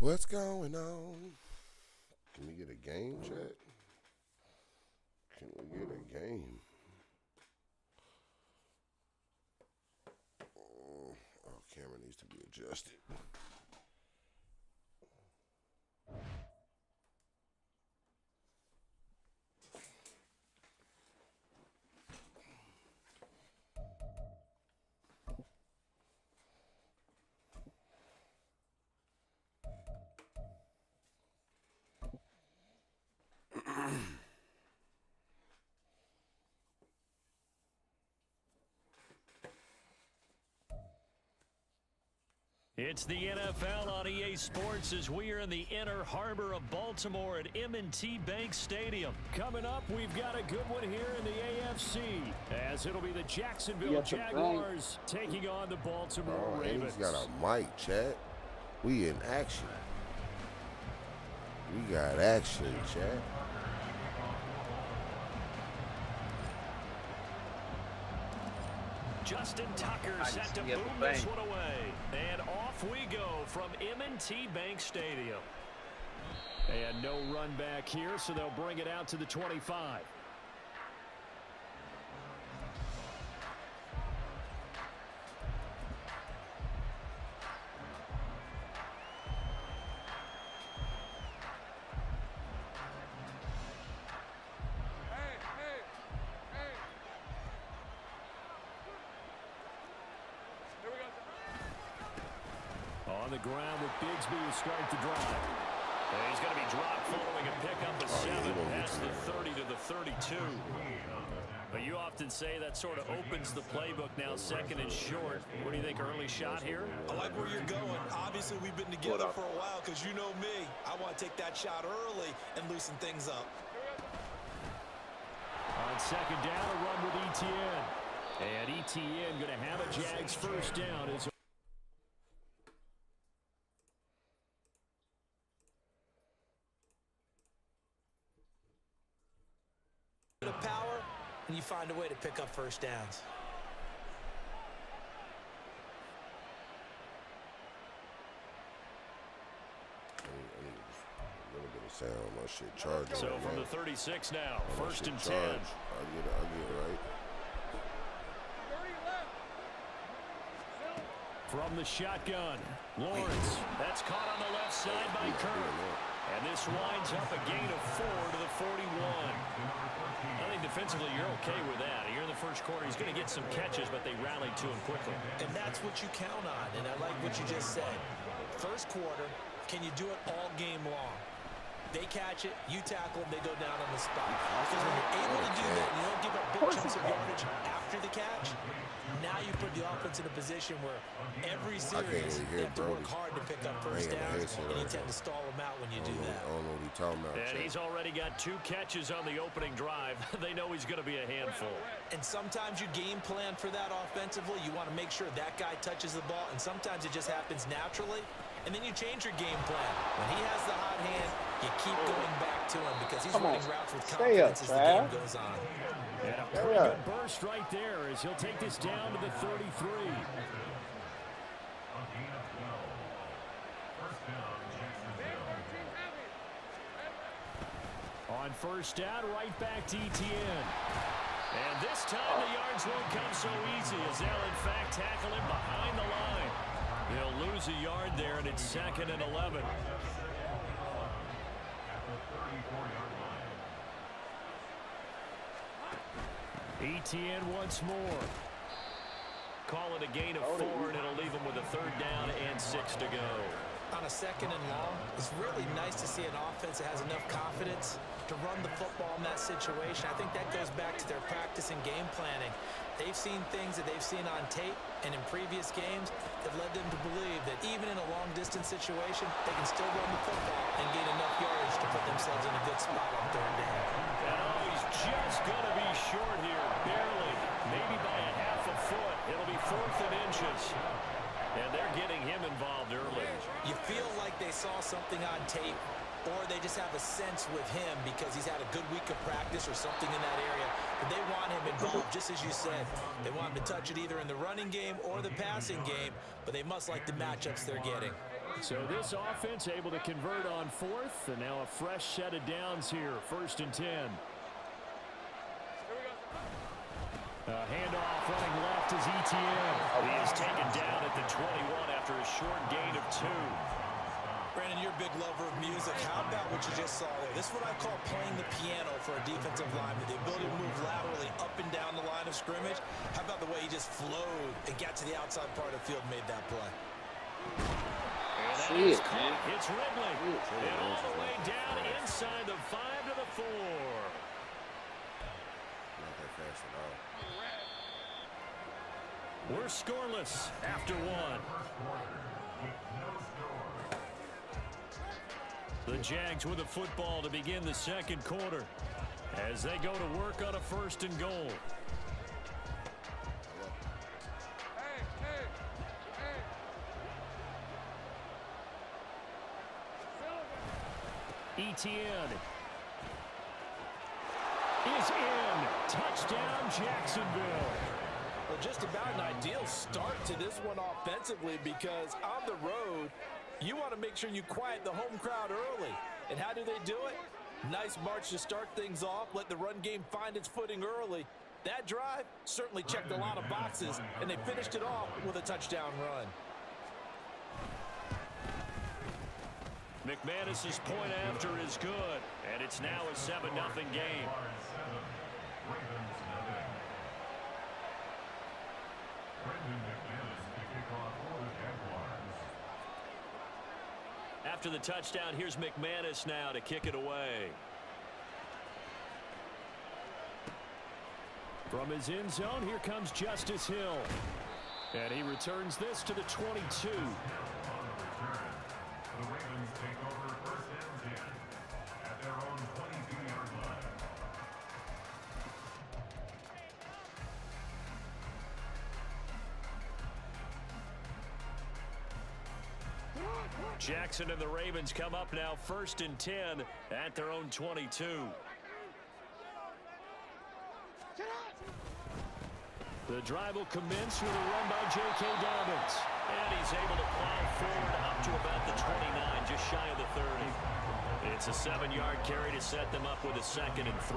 What's going on? Can we get a game, chat? Can we get a game? Oh, camera needs to be adjusted. It's the NFL on EA Sports as we are in the inner harbor of Baltimore at M&T Bank Stadium. Coming up, we've got a good one here in the AFC, as it'll be the Jacksonville Jaguars taking on the Baltimore Ravens. He's got a mic, chat. We in action. We got action, chat. Justin Tucker set to boom this one away. And off we go from M&T Bank Stadium. And no run back here, so they'll bring it out to the 25. On the ground with Bigsby to start the drive. And he's going to be dropped following a pickup of 7 past the 30 to the 32. But you often say that sort of opens the playbook now, second and short. What do you think, early shot here? I like where you're going. Obviously, we've been together for a while because you know me. I want to take that shot early and loosen things up. On second down, a run with Etienne. And Etienne going to have a Jags first down as power, and you find a way to pick up first downs. A little bit of sound. My shit charging. So right from now. the 36 now, My first shit and 10. charged. I get it right. From the shotgun, Lawrence. That's caught on the left side by Kirk. And this winds up a gain of 4 to the 41. I think defensively you're okay with that. Here in the first quarter, he's going to get some catches, but they rallied to him quickly. And that's what you count on, and I like what you just said. First quarter, can you do it all game long? They catch it, you tackle them, they go down on the spot. Because when you're able to do that, and you don't give up big chunks of yardage after the catch, now you put the offense in a position where every series you have to work hard to pick up first downs, and you tend to stall them out when you do that. I don't know what he's talking about. And he's already got 2 catches on the opening drive. They know he's going to be a handful. And sometimes you game plan for that offensively. You want to make sure that guy touches the ball, and sometimes it just happens naturally. And then you change your game plan. When he has the hot hand, you keep going back to him because he's running routes with confidence as the game goes on. And a pretty good burst right there as he'll take this down to the 33. On first down, right back to Etienne. And this time the yards won't come so easy as they'll in fact tackle him behind the line. He'll lose a yard there, and it's 2nd and 11. Etienne once more. Call it a gain of 4, and it'll leave him with a 3rd down and 6 to go. On a 2nd and long, it's really nice to see an offense that has enough confidence to run the football in that situation. I think that goes back to their practice and game planning. They've seen things that they've seen on tape and in previous games that led them to believe that even in a long-distance situation, they can still run the football and gain enough yardage to put themselves in a good spot on 3rd down. And he's just going to be short here, barely, maybe by a half a foot. It'll be 4th and inches. And they're getting him involved early. You feel like they saw something on tape, or they just have a sense with him because he's had a good week of practice or something in that area. But they want him involved, just as you said. They want him to touch it either in the running game or the passing game, but they must like the matchups they're getting. So this offense able to convert on 4th, and now a fresh set of downs here, 1st and 10. Handoff running left is Etienne. He is taken down at the 21 after a short gain of 2. Brandon, you're a big lover of music. How about what you just saw there? This is what I call playing the piano for a defensive lineman. The ability to move laterally up and down the line of scrimmage. How about the way he just flowed and got to the outside part of the field and made that play? And that is caught. It's Ridley. And all the way down inside the 5 to the 4. Not that fast at all. We're scoreless after 1. The Jags with the football to begin the 2nd quarter as they go to work on a 1st and goal. Etienne is in. Touchdown, Jacksonville. Well, just about an ideal start to this one offensively because on the road, you want to make sure you quiet the home crowd early. And how do they do it? Nice march to start things off. Let the run game find its footing early. That drive certainly checked a lot of boxes, and they finished it off with a touchdown run. McManus's point after is good, and it's now a 7-0 game. After the touchdown, here's McManus now to kick it away. From his end zone, here comes Justice Hill. And he returns this to the 22. Jackson and the Ravens come up now 1st and 10 at their own 22. The drive will commence with a run by J.K. Dobbins. And he's able to plow forward up to about the 29, just shy of the 30. It's a 7-yard carry to set them up with a 2nd and 3.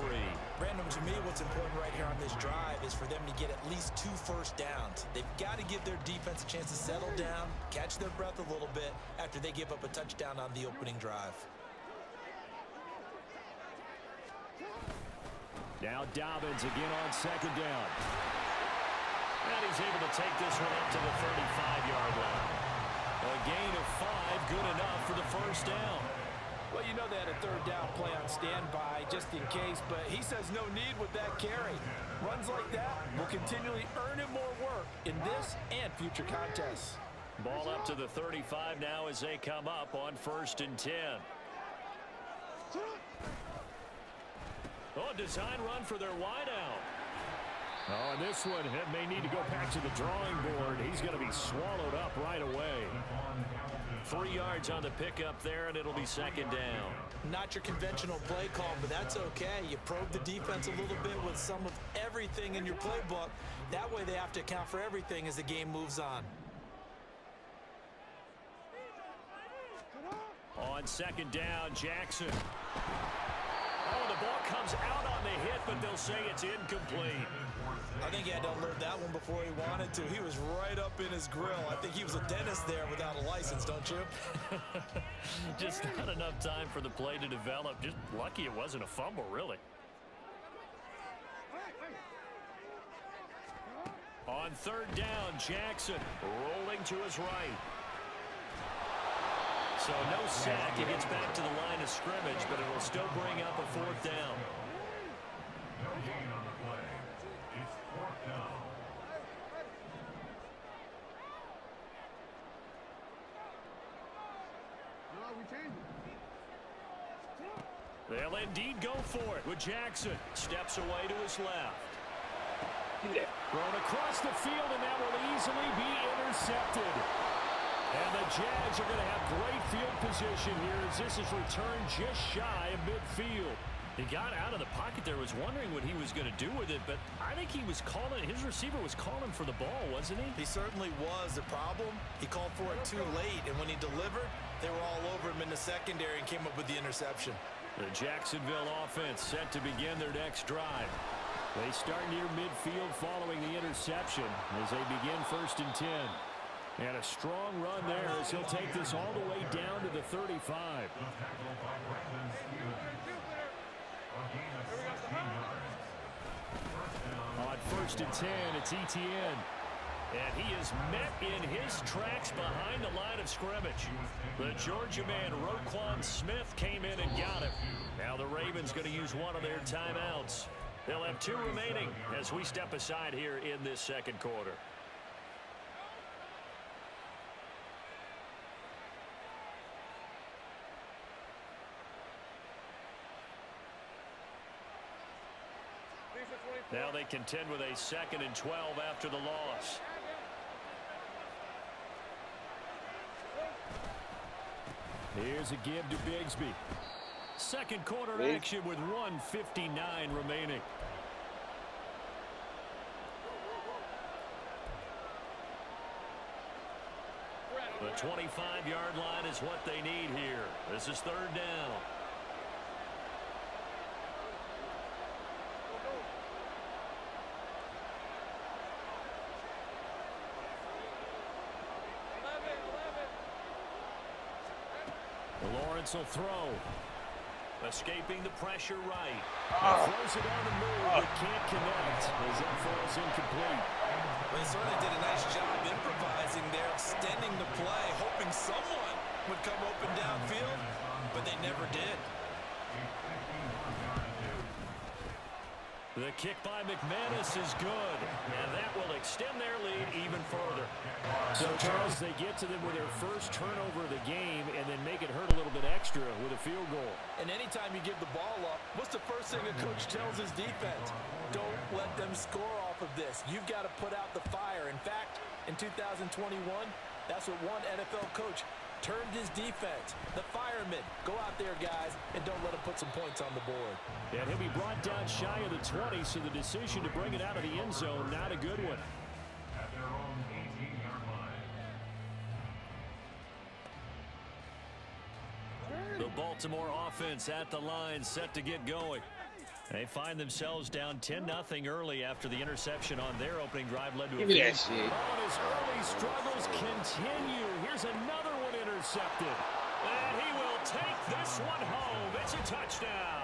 Brandon, to me, what's important right here on this drive is for them to get at least 2 first downs. They've got to give their defense a chance to settle down, catch their breath a little bit after they give up a touchdown on the opening drive. Now Dobbins again on 2nd down. And he's able to take this one up to the 35-yard line. A gain of 5, good enough for the first down. Well, you know they had a 3rd down play on standby just in case, but he says no need with that carry. Runs like that will continually earn him more work in this and future contests. Ball up to the 35 now as they come up on 1st and 10. Oh, design run for their wideout. Oh, and this one may need to go back to the drawing board. He's going to be swallowed up right away. 3 yards on the pickup there, and it'll be 2nd down. Not your conventional play call, but that's okay. You probe the defense a little bit with some of everything in your playbook. That way they have to account for everything as the game moves on. On 2nd down, Jackson. Oh, the ball comes out on the hit, but they'll say it's incomplete. I think he had to unload that one before he wanted to. He was right up in his grill. I think he was a dentist there without a license, don't you? Just not enough time for the play to develop. Just lucky it wasn't a fumble, really. On 3rd down, Jackson rolling to his right. So no sack. He gets back to the line of scrimmage, but it will still bring up a 4th down. They'll indeed go for it with Jackson. Steps away to his left. Thrown across the field, and that will easily be intercepted. And the Jags are going to have great field position here as this is returned just shy of midfield. He got out of the pocket there, was wondering what he was going to do with it, but I think he was calling, his receiver was calling for the ball, wasn't he? He certainly was. The problem, he called for it too late, and when he delivered, they were all over him in the secondary and came up with the interception. The Jacksonville offense set to begin their next drive. They start near midfield following the interception as they begin 1st and 10. And a strong run there as he'll take this all the way down to the 35. On 1st and 10, it's ETN. And he is met in his tracks behind the line of scrimmage. The Georgia man, Roquan Smith, came in and got him. Now the Ravens going to use one of their timeouts. They'll have 2 remaining as we step aside here in this 2nd quarter. Now they contend with a 2nd and 12 after the loss. Here's a give to Bigsby. 2nd quarter action with 1:59 remaining. The 25-yard line is what they need here. This is 3rd down. Lawrence will throw. Escaping the pressure right. Throws it on the move, but can't connect as that falls incomplete. Well, they certainly did a nice job improvising there, extending the play, hoping someone would come open downfield, but they never did. The kick by McManus is good, and that will extend their lead even further. So, Charles, they get to them with their first turnover of the game and then make it hurt a little bit extra with a field goal. And anytime you give the ball up, what's the first thing a coach tells his defense? Don't let them score off of this. You've got to put out the fire. In fact, in 2021, that's what one NFL coach turned his defense. The firemen, go out there, guys, and don't let him put some points on the board. And he'll be brought down shy of the 20, so the decision to bring it out of the end zone, not a good one. The Baltimore offense at the line, set to get going. They find themselves down 10-0 early after the interception on their opening drive led to a field. Shit. Oh, his early struggles continue. Here's another one intercepted. And he will take this one home. It's a touchdown.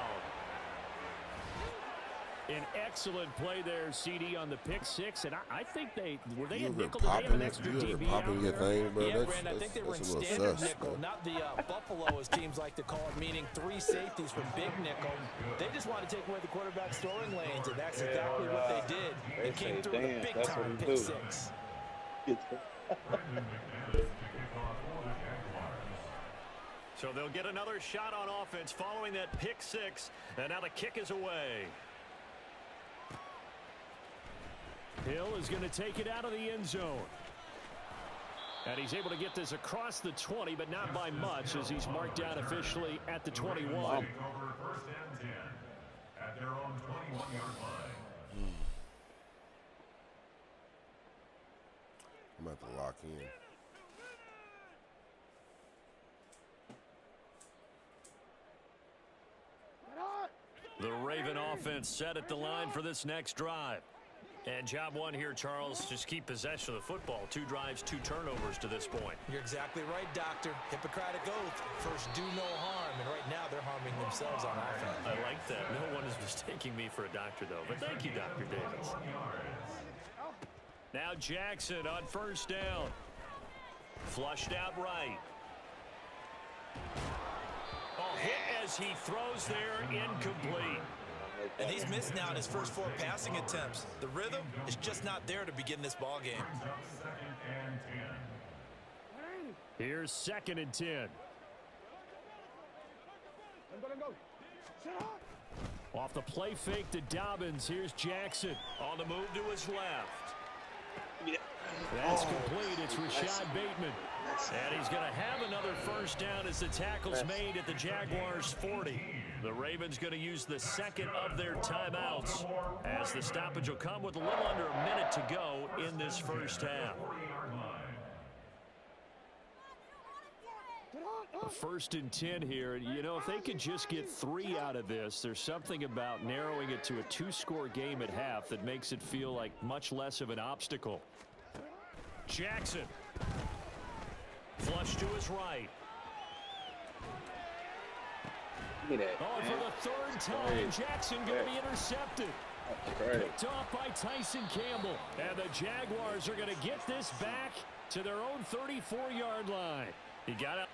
An excellent play there, CD, on the pick six. And I think were they a nickel? Did they have an extra DB out? Popping your thing, bro. Yeah, Brand, I think they were in standard sus, nickel, bro. not the Buffalo, as teams like to call it, meaning 3 safeties from big nickel. They just want to take away the quarterback's throwing lanes, and that's exactly what they did. They came through with a big-time pick six. So they'll get another shot on offense following that pick six, and now the kick is away. Hill is going to take it out of the end zone. And he's able to get this across the 20, but not by much, as he's marked down officially at the 21. Over first and 10 at their own 21-yard line. I'm about to lock in. The Raven offense set at the line for this next drive. And job one here, Charles, just keep possession of the football. 2 drives, 2 turnovers to this point. You're exactly right, Doctor. Hippocratic oath. First, do no harm. And right now, they're harming themselves on offense. I like that. No one is mistaking me for a doctor, though. But thank you, Dr. Davis. Now Jackson on first down. Flushed out right. Oh, hit as he throws there, incomplete. And he's missed now in his first 4 passing attempts. The rhythm is just not there to begin this ball game. Here's 2nd and 10. Off the play fake to Dobbins. Here's Jackson on the move to his left. That's complete. It's Rashad Bateman. And he's going to have another first down as the tackle's made at the Jaguars' 40. The Ravens going to use the second of their timeouts, as the stoppage will come with a little under a minute to go in this first half. 1st and 10 here. You know, if they could just get 3 out of this, there's something about narrowing it to a 2-score game at half that makes it feel like much less of an obstacle. Jackson. Flush to his right. Oh, for the 3rd time, Jackson going to be intercepted. Picked off by Tyson Campbell. And the Jaguars are going to get this back to their own 34-yard line. He got up.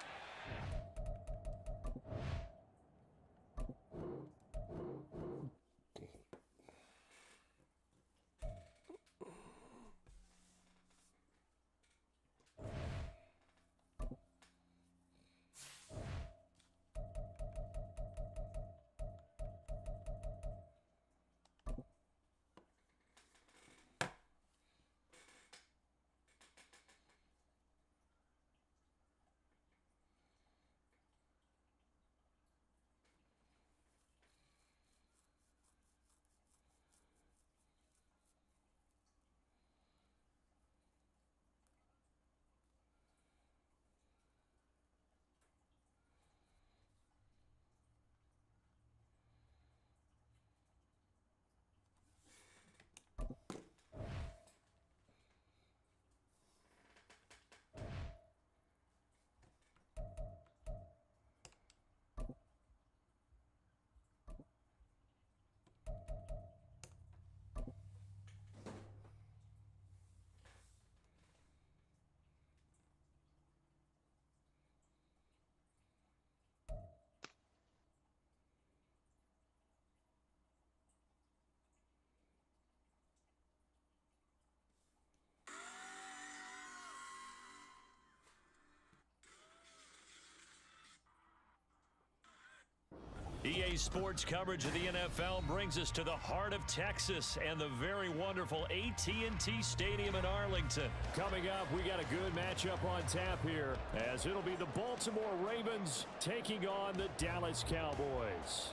Today's sports coverage of the NFL brings us to the heart of Texas and the very wonderful AT&T Stadium in Arlington. Coming up, we got a good matchup on tap here, as it'll be the Baltimore Ravens taking on the Dallas Cowboys.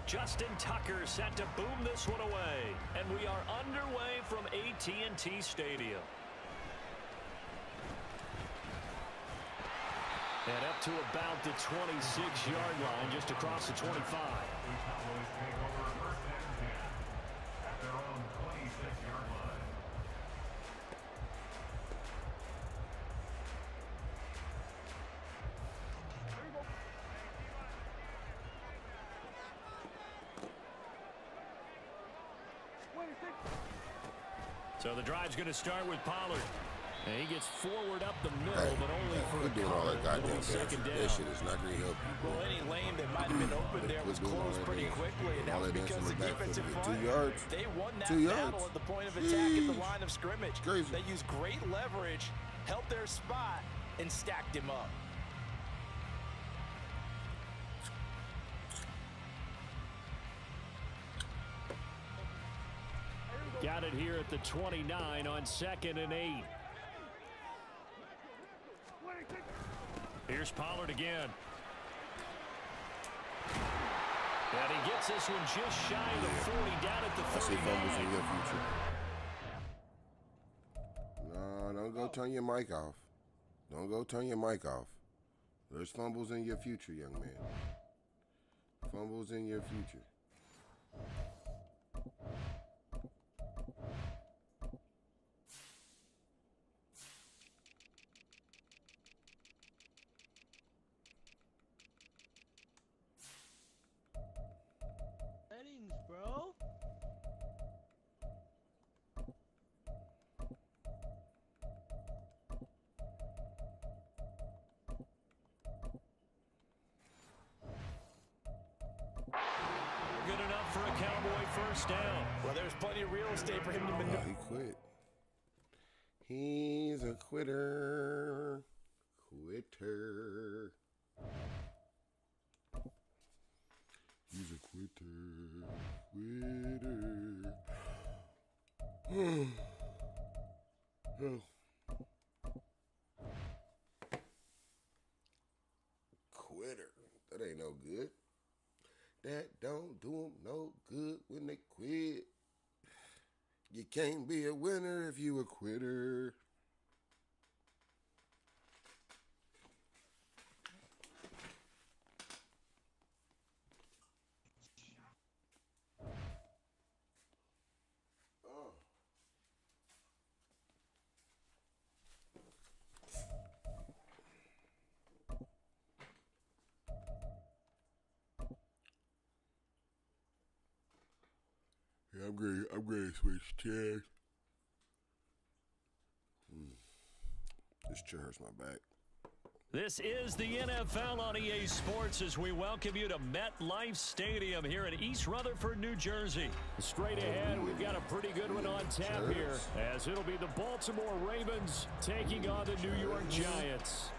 Justin Tucker set to boom this one away. And we are underway from AT&T Stadium. And up to about the 26-yard line, just across the 25. So the drive's going to start with Pollard. And he gets forward up the middle, but only for a doing all that goddamn second down. That shit is not going to help you. Well, any lane that might have been open there was closed pretty quickly, and that was because the defensive front, 2 yards. they won that 2 battle yards. at the point of attack at the line of scrimmage. Crazy. They used great leverage, held their spot, and stacked him up. Got it here at the 29 on 2nd and 8. Here's Pollard again. And he gets this one just shy of the 40, down at the 39. I see fumbles in your future. No, don't go turn your mic off. Don't go turn your mic off. There's fumbles in your future, young man. Fumbles in your future. Settings, bro. Good enough for a Cowboy first down. Well, there's plenty of real estate for him to maneuver. He quit. He's a quitter. Quitter. He's a quitter. Quitter. Oh. Quitter. That ain't no good. That don't do them no good when they quit. You can't be a winner if you a quitter. Yeah, I'm ready to switch chairs. This chair hurts my back. This is the NFL on EA Sports as we welcome you to MetLife Stadium here in East Rutherford, New Jersey. Straight ahead, we've got a pretty good one on tap here, as it'll be the Baltimore Ravens taking on the New York Giants.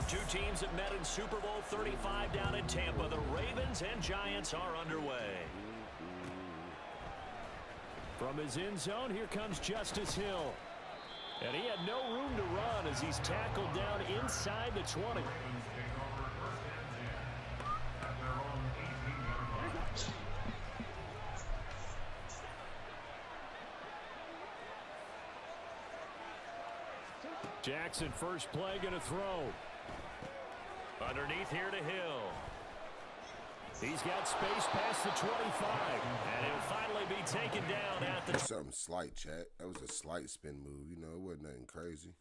Two teams that met in Super Bowl 35 down in Tampa. The Ravens and Giants are underway. From his end zone, here comes Justice Hill. And he had no room to run as he's tackled down inside the 20. Jackson, first play, going to throw. Underneath here to Hill. He's got space past the 25. And he'll finally be taken down at the... Something slight, chat. That was a slight spin move. You know, it wasn't nothing crazy.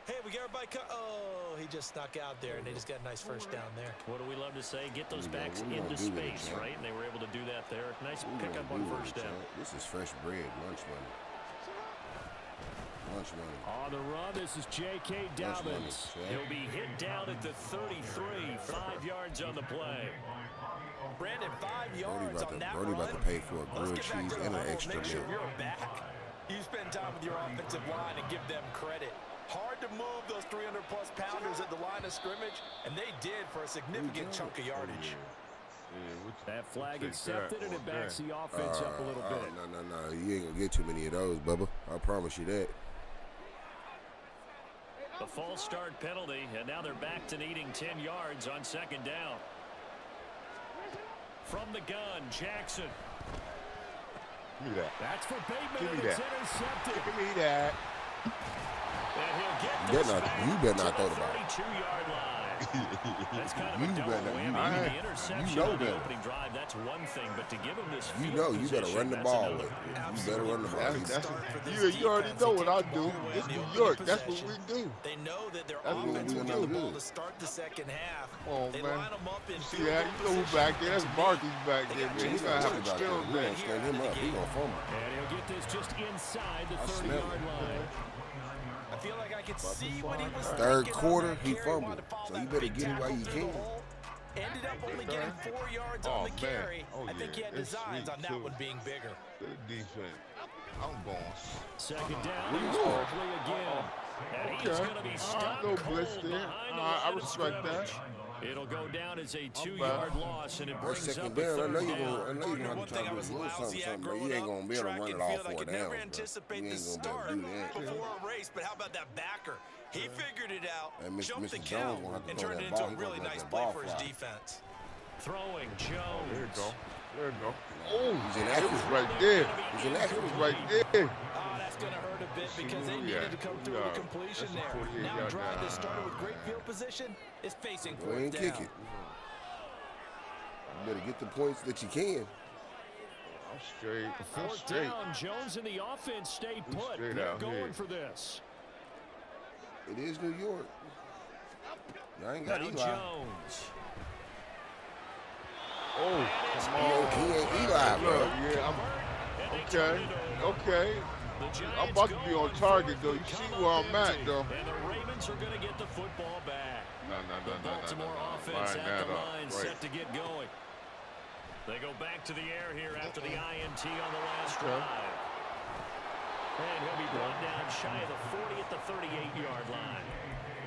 Hey, we got everybody. Oh, he just snuck out there, and they just got a nice first down there. What do we love to say? Get those backs into space, right? And they were able to do that there. Nice pickup on first down. This is fresh bread, lunch money. Lunch money. On the run, this is J.K. Dobbins. He'll be hit down at the 33, 5 yards on the play. Brandon, 5 yards on that Brody run. about to pay for a grilled cheese and an extra Make sure meal. you're back. You spend time with your offensive line and give them credit. Hard to move those 300-plus pounders at the line of scrimmage, and they did for a significant chunk of yardage. That flag accepted, and it backs the offense up a little bit. No. You ain't going to get too many of those, Bubba. I promise you that. The false start penalty, and now they're back to needing 10 yards on second down. From the gun, Jackson. Give me that. That's for Bateman, Give me and that. it's intercepted. Give me that. And he'll get You this better not back throw to the ball. 32-yard line. That's kind of You a double better- whammy. The interception you know on the better. opening drive, that's one thing, but to give him this You field know you better position, run the that's ball. another. You better run the ball. You already know what I do. It's New York. That's what we do. They know that their That's what offense we will do. get the ball to start the second half. Oh, They man. line them up in See field that? goal You know who back there? That's position. Marcus back there, man. He's He's going to have about a that. skill We day. gonna stand him up. He gonna fumble. And he'll get this just inside the I smell 30-yard it. line. I feel like I could see what he was Third thinking on quarter, that he carry. fumbled. Wanted to follow So that you better big get it while tackle you through the can. hole. Ended up only getting 4 yards Oh, on the man. carry. Oh, I think he yeah. had It's designs sweet, on that too. one being bigger. Good defense. I'm going. Second down, he's Barkley again. And he's Okay. going to be stuck No cold blitz there. behind the I line of respect that. scrimmage. It'll go down as a bad. 2-yard loss, and it That brings second up a down, I third know you're down. gonna have to One try to thing do I a was little lousy something, at but growing you ain't up, gonna be able to track run and it all field, I 4 could never downs. anticipate You the ain't gonna be start able to do that. before a race, but how about that backer? He figured it out, And jumped the Mr. Jones count, gonna have to and throw turned that it into ball. a He really gonna let nice that play ball for his fly. defense. Throwing There you Jones. go. There you go. Oh, He's it inaccurate. was right there. He's It inaccurate. was right there. Oh, that's going to hurt a bit because they who he needed at? to come Who through he with a at? completion That's a there. 48 Now yard drive that down. started with great field position is facing Go fourth ahead and down. kick it. You better get the points that you can. I'm straight. I'm Fourth straight. down, Jones and the offense stay He's put. straight They're out going here. for this. It is New York. I ain't got Now Eli. Jones. Oh, come He on. ain't Eli, bro. Yeah, And they okay. turn it over. Okay. The I'm Giants about to go be on on target, fourth though. You and see come where up I'm at, empty. though. And the Ravens are going to get the football back. The Baltimore offense Line at that the up. line, Right. set to get going. They go back to the air here after the INT on the last Okay. drive. And he'll be brought down shy of the 40 at the 38-yard line.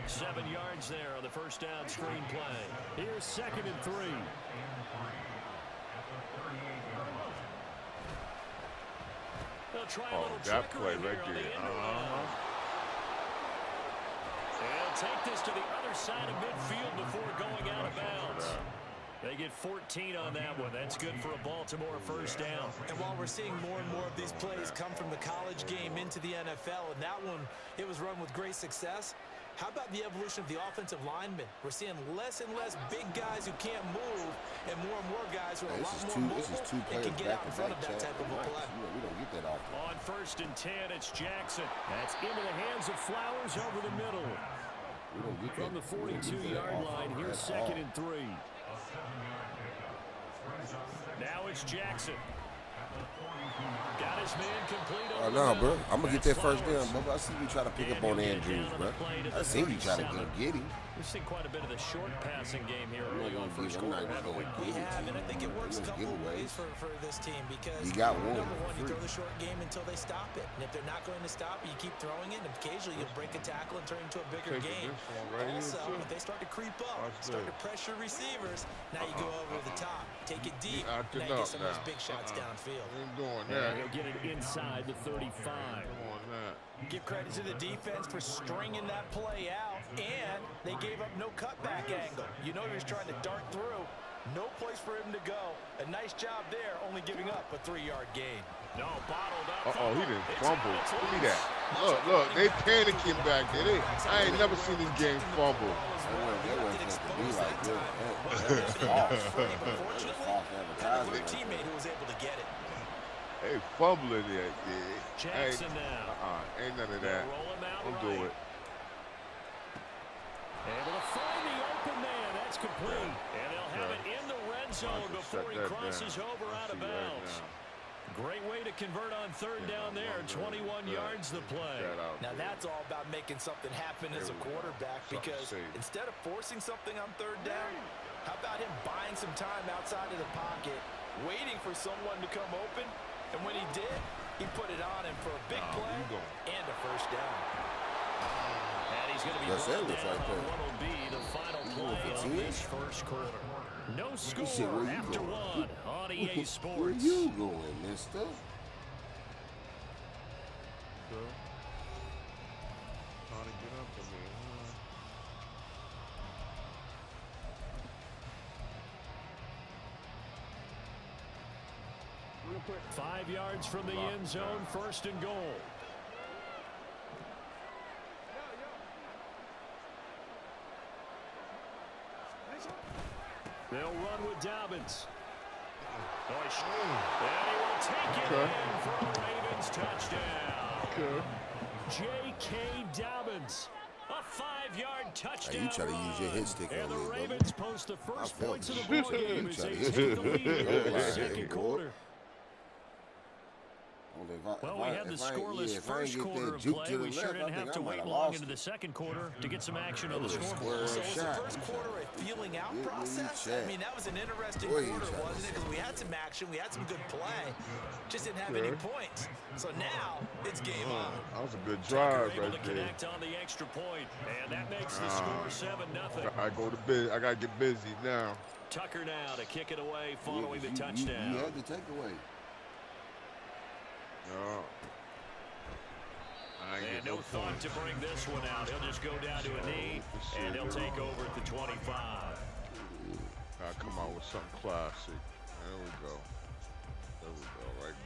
7 yards there on the first down screen play. Here's 2nd and 3. They'll try a Oh, little that trickery play right here on the there. end around. They'll take this to the other side of midfield before going out of bounds. They get 14 on that one. That's good for a Baltimore first down. And while we're seeing more and more of these plays come from the college game into the NFL, and that one, it was run with great success, how about the evolution of the offensive linemen? We're seeing less and less big guys who can't move and more guys who are a lot more This is mobile two and players can get out in front back of to that back. type of a play. We don't get that often. On 1st and 10, it's Jackson. That's into the hands of Flowers over the middle. We don't get From that. the 42-yard line, here's 2nd and 3. Now it's Jackson. Got his man complete Oh, over no, the bro. middle. I'm going to get That's that first down, Flowers. bro. I see you try to pick And up on he'll get it Andrews, down on bro. the play to I the seen you try to 37. get him. We've seen quite a bit of the short passing game here I'm early not on gonna first give- I'm not quarter, gonna haven't we? go We give it have, to and I you. think it works a Those couple of ways giveaways. for this team because You got one number for one, you free. throw the short game until they stop it. And if they're not going to stop it, you keep throwing it, and occasionally you'll break a tackle and turn it into a bigger Taking game. this one right here, Also, too. if they start to creep up, Watch start this. to pressure receivers, now you go over the top, take it deep, acting now you get up some of those now. big shots downfield. We ain't doing And that. he'll get it inside the 35. Come on, that. Give credit to the defense for stringing that play out, and they gave up no cutback angle. You know he was trying to dart through. No place for him to go. A nice job there, only giving up a 3-yard gain. No, bottled up. Uh-oh, he didn't It's fumble. out, it's Look at loose. that. Look, they panicking back there. I ain't never seen this game fumble. That wasn't supposed to be like that. That's But false. unfortunately, False had a advertising. good teammate who was able to get it. Hey, fumbling that, yeah. Jackson now. Ain't none of They'll that. roll him out Don't right. do it. Able to find the open man. That's complete. And they'll have it in the red zone before he crosses over out of bounds. Great way to convert on third down there. 21 yards the play. Now that's all about making something happen as a quarterback, because instead of forcing something on third down, how about him buying some time outside of the pocket, waiting for someone to come open, and when he did, he put it on him for a big play and a first down. And he's going to be brought down on what will be the final play of this first quarter. No score after one on EA Sports. Where you going, mister? Trying to get up to me. 5 yards from the end zone, first and goal. They'll run with Dobbins. And he will take it in for a Ravens touchdown. J.K. Dobbins. A 5-yard touchdown. You try to use your hit stick and on the me, Ravens post the first points of the ball game as they take the lead in the second quarter. Well, we had the scoreless first quarter of play. We sure didn't have to wait long into the second quarter to get some action on the scoreboard. So was the first quarter a feeling out process? I mean, that was an interesting quarter, wasn't it? Because we had some action, we had some good play, just didn't have any points. So now it's game on. That was a good drive able right to there. connect on the extra point, and that makes the score 7-0. I go to bed. I gotta get busy now. Tucker now to kick it away following the touchdown. You had the takeaway. No. And no thought to bring this one out. He'll just go down to a knee, and he'll take over at the 25. I'll come out with something classic. There we go. There we go, right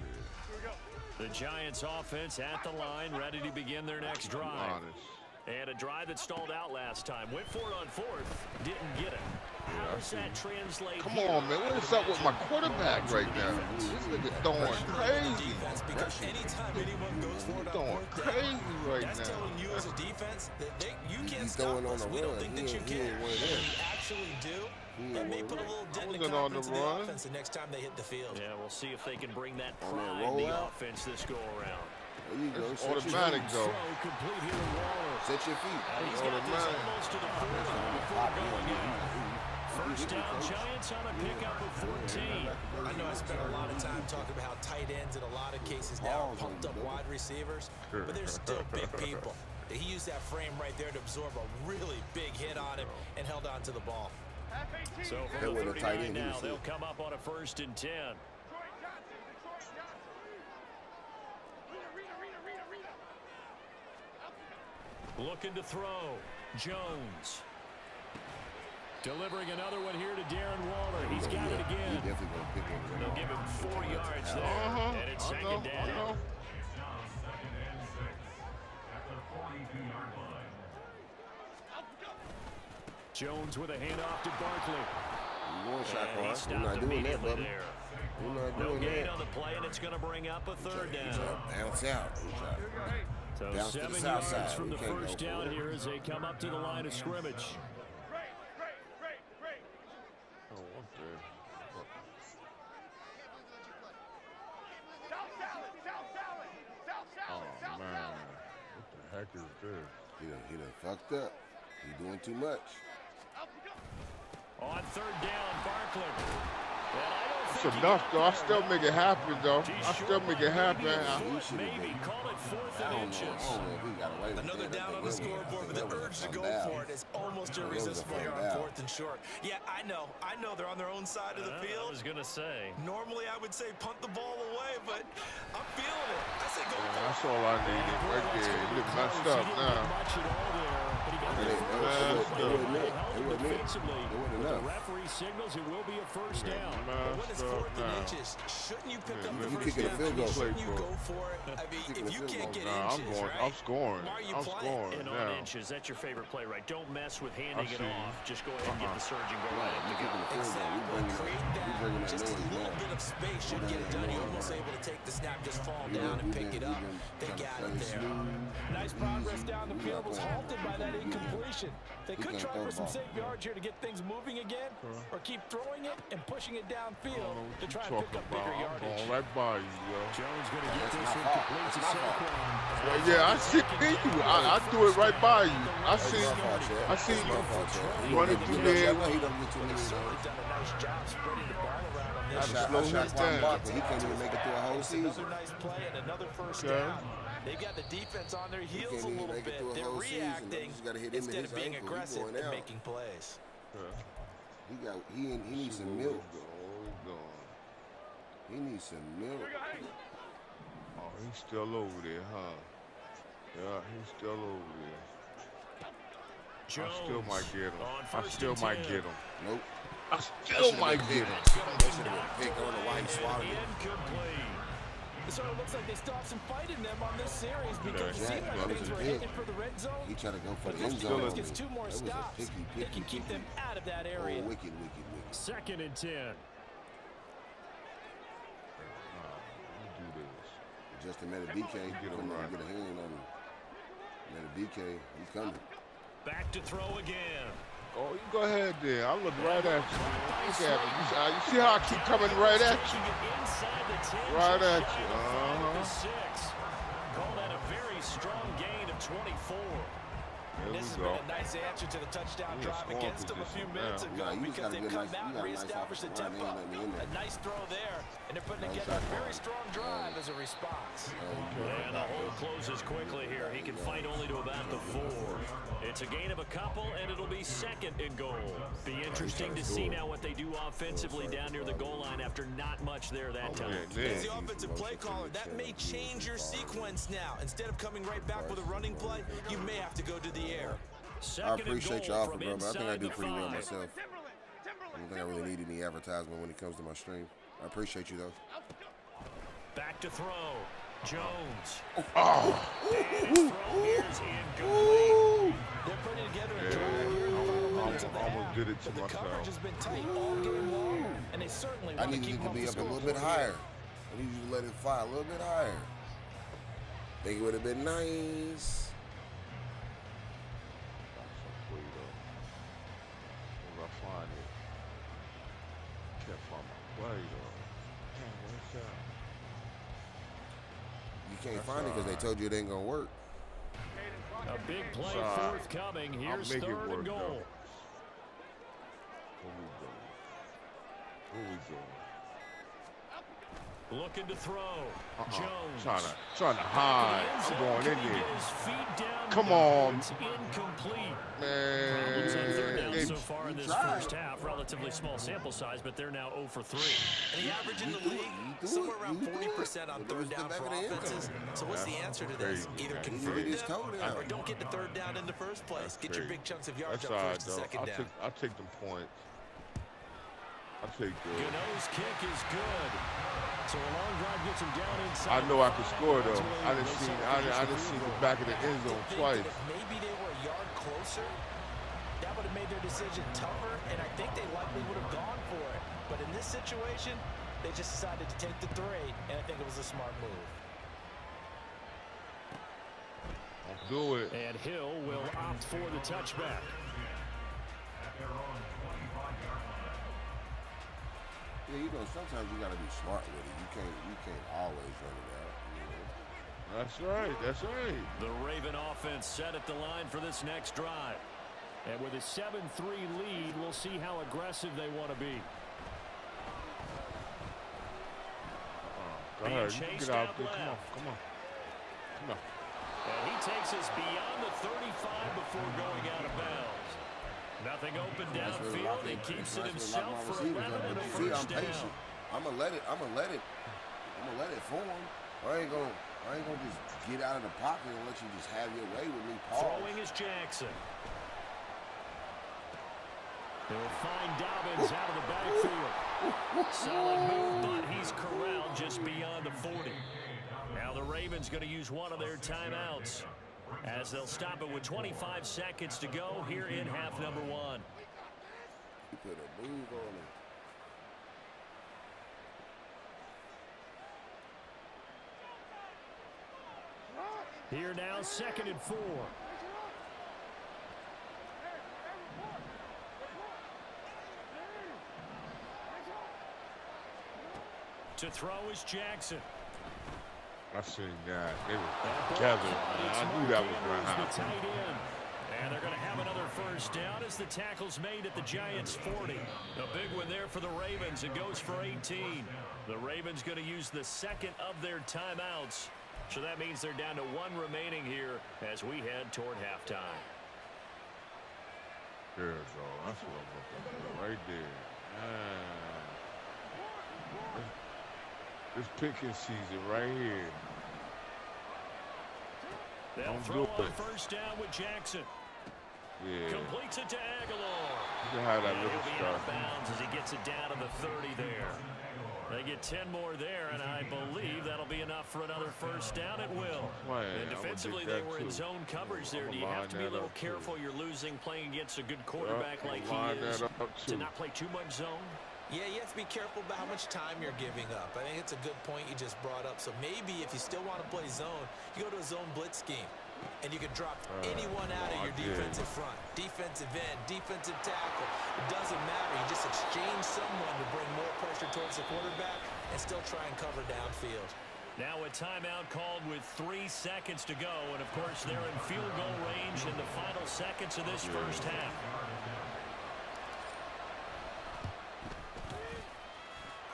there. The Giants offense at the line, ready to begin their next drive. And a drive that stalled out last time. Went for it on fourth, didn't get it. How does that translate? Come on, man. What is up with my quarterback right now? This nigga throwing crazy. Because anytime anyone goes for it on Throwing fourth crazy down, right that's now. telling you as a defense that you can't He's stop throwing on us. the We don't run. think He that you ain't can. one of When them. you actually do, that may put a little dent in the wasn't on the confidence of the run. offense the next time they hit the field. Yeah, we'll see if they can bring that On that pride in the rollout. offense this go around. There you go. It's Set your automatic, feet. though. Throw complete here to Waller. Set your feet. And he's got this almost to the 40 before going in. First down, Giants on a pickup of 14. I know I spent a lot of time talking about how tight ends in a lot of cases now are pumped up wide receivers, but they're still big people. He used that frame right there to absorb a really big hit on him and held on to the ball. So from the 39 now, they'll come up on a 1st and 10. Looking to throw. Jones. Delivering another one here to Darren Waller. He's got it again. They'll give him 4 yards there. And it's second down. Now second and 6 at the 42-yard line. Jones with a handoff to Barkley. And he stopped immediately there. No gain that. on the play, and it's going to bring up a 3rd down. Bounce out. So Bounce to the 7 south yards side. from the We can't first go down for it. here as they come up to the line of scrimmage. Oh, what the? Oh, man. What the heck is this? He done fucked up. He doing too much. On 3rd down, Barkley. It's enough, though. I still make it happen, though. I still make it happen. Maybe call it 4th and inches. Another down on the scoreboard with the urge to go for it is almost irresistible here on 4th and short. Yeah, I know they're on their own side of the field. I was going to say. Normally I would say punt the ball away, but I'm feeling it. I say go for it. That's all I needed right there. He looked messed up now. Much at all there, but he got the referee signals it will be a 1st down. But when it's 4th and inches, shouldn't you pick up the You first kicking a down? field goal. Shouldn't you go for it? I mean, if you can't get Nah, inches, right? I'm scoring. Why are you I'm playing? scoring And on now. inches, that's your favorite play, right? Don't mess with handing it see. off. Just go ahead and get the surge and go right up the gut. Exactly. Create that just a little bit of space should get it done. You're almost able to take the snap, just fall down and pick it up. They got it there. Nice progress down the field was halted by that incompletion. They could try for some safe yards here to get things moving again, or keep throwing it and pushing it downfield to try and pick up bigger yardage. I'm going right by you, yo. Jones going to get this incomplete to Saquon. Well, yeah, I see you. I do it right by you. I see you running through there. He don't get too many of those. Done a nice job spreading the ball around on this. I shot Block, but he can't even make it through a whole season. Another nice play and another first down. They've got the defense on their heels a little bit. They're reacting instead of being aggressive and making plays. He needs some milk. He needs some milk. Oh, he's still over there, huh? Yeah, he's still over there. Jones I still might get him. on I still might get him. Nope. I still might get him. They should have been picked. I don't know why he swallowed it. incomplete. It sort of looks like they still have some fight in them on this series because it seemed like things were headed for the red zone. He tried to go for But the end this zone. defense gets 2 more That was a stops. picky, They can keep them out of that area. Oh, wicked. 2nd and 10. Do this. Just a minute, BK. Get him right. Get a hand on him. Man, BK, he coming. Back to throw again. Oh, you go ahead there. I look right at you. Look at me. You see how I keep coming right at you? Taking it inside the 10. Right just at shy you. of the 6. Call that a very strong gain of 24. There we This has go. been a nice answer to the touchdown He in drive scoring against them a few position minutes now. ago Nah, you just because gotta they've get come nice- out you and got a nice reestablished the offensive line. tempo. Ain't nothing in there. A nice throw there, and they're putting Nice together a shot. very strong drive as a response. And the hole closes quickly here. He can fight only to about the 4. It's a gain of a couple, and it'll be 2nd and goal. Be interesting to see now what they do offensively down near the goal line after not much there that time. Yeah, As the offensive play caller, that may change your sequence now. Instead of coming right back with a running play, you may have to go to the air. I appreciate your offer, bro, but I think I do the pretty well 5. myself. I don't think I really need any advertisement when it comes to my stream. I appreciate you, though. Back to throw. Jones. Oh, And throw here's incomplete. They're putting together a drive here in the final minutes of the almost half. did it to But the myself. coverage has been tight all game long, and they certainly I want to needed keep it to them be off up the a little scoreboard bit here. higher. I need you to let it fly a little bit higher. Think it would have been nice. Where I find it? Can't find my play though. Damn, where's that? You can't find it because they told you it ain't gonna work. A big play Sorry. forthcoming. I'll Here's make it 3rd work, and goal. though. Where we go? Looking to throw. Jones. Trying to hide. I'm going in Can he there. get his feet down? Come on. It's incomplete. Man, Problems on 3rd down they- so far in this first half. Relatively small sample size, but they're now 0 for 3. And the average in the league, somewhere around 40% on 3rd down for offenses. So what's the answer to this? Either convert He just them told or him. don't get to 3rd down in the first place. Get your crazy. big chunks of yards That's up all right, first and though. 2nd down. I'll take them points. I'll take those. Gano's kick is good. So a long drive gets him down inside. I know I can score though. I didn't see the back of the end zone Think twice. that if maybe they were a yard closer, that would have made their decision tougher, and I think they likely would have gone for it. But in this situation, they just decided to take the 3, and I think it was a smart move. Don't do it. And Hill will opt for the touchback. Yeah, you know, sometimes you gotta be smart with it. You can't always run it out. You know? That's right. That's right. The Raven offense set at the line for this next drive. And with a 7-3 lead, we'll see how aggressive they want to be. Go Being ahead. You can chased get out out there. left. Come on. And he takes us beyond the 35 before going out of bounds. Nothing open downfield. He keeps it himself for 11 and a first down. I'm gonna let it form. I ain't gonna just get out of the pocket and let you just have your way with me. Paul. Throwing is Jackson. They'll find Dobbins out of the backfield. Solid move, but he's corralled just beyond the 40. Now the Ravens going to use one of their timeouts as they'll stop it with 25 seconds to go here in half number 1. You put a move on it. Here now, 2nd and 4. To throw is Jackson. I seen that. They were together, man. I knew that was going to happen. And they're going to have another first down as the tackle's made at the Giants' 40. A big one there for the Ravens. It goes for 18. The Ravens going to use the second of their timeouts. So that means they're down to 1 remaining here as we head toward halftime. There's all. That's what I'm looking for right there. This picking season right here. They'll throw on first down with Jackson. Yeah. Completes it to Aguilar. You know how that He'll little be stuff. out of bounds as he gets it down to the 30 there. They get 10 more there, and I believe that'll be enough for another first down. It will. And defensively, they were in zone coverage there. Do you have to be a little careful? You're losing playing against a good quarterback like he is to not play too much zone? Yeah, you have to be careful about how much time you're giving up. I think it's a good point you just brought up. So maybe if you still want to play zone, you go to a zone blitz scheme. And you can drop anyone out of your defensive front. Defensive end, defensive tackle. It doesn't matter. You just exchange someone to bring more pressure towards the quarterback and still try and cover downfield. Now a timeout called with 3 seconds to go. And, of course, they're in field goal range in the final seconds of this first half.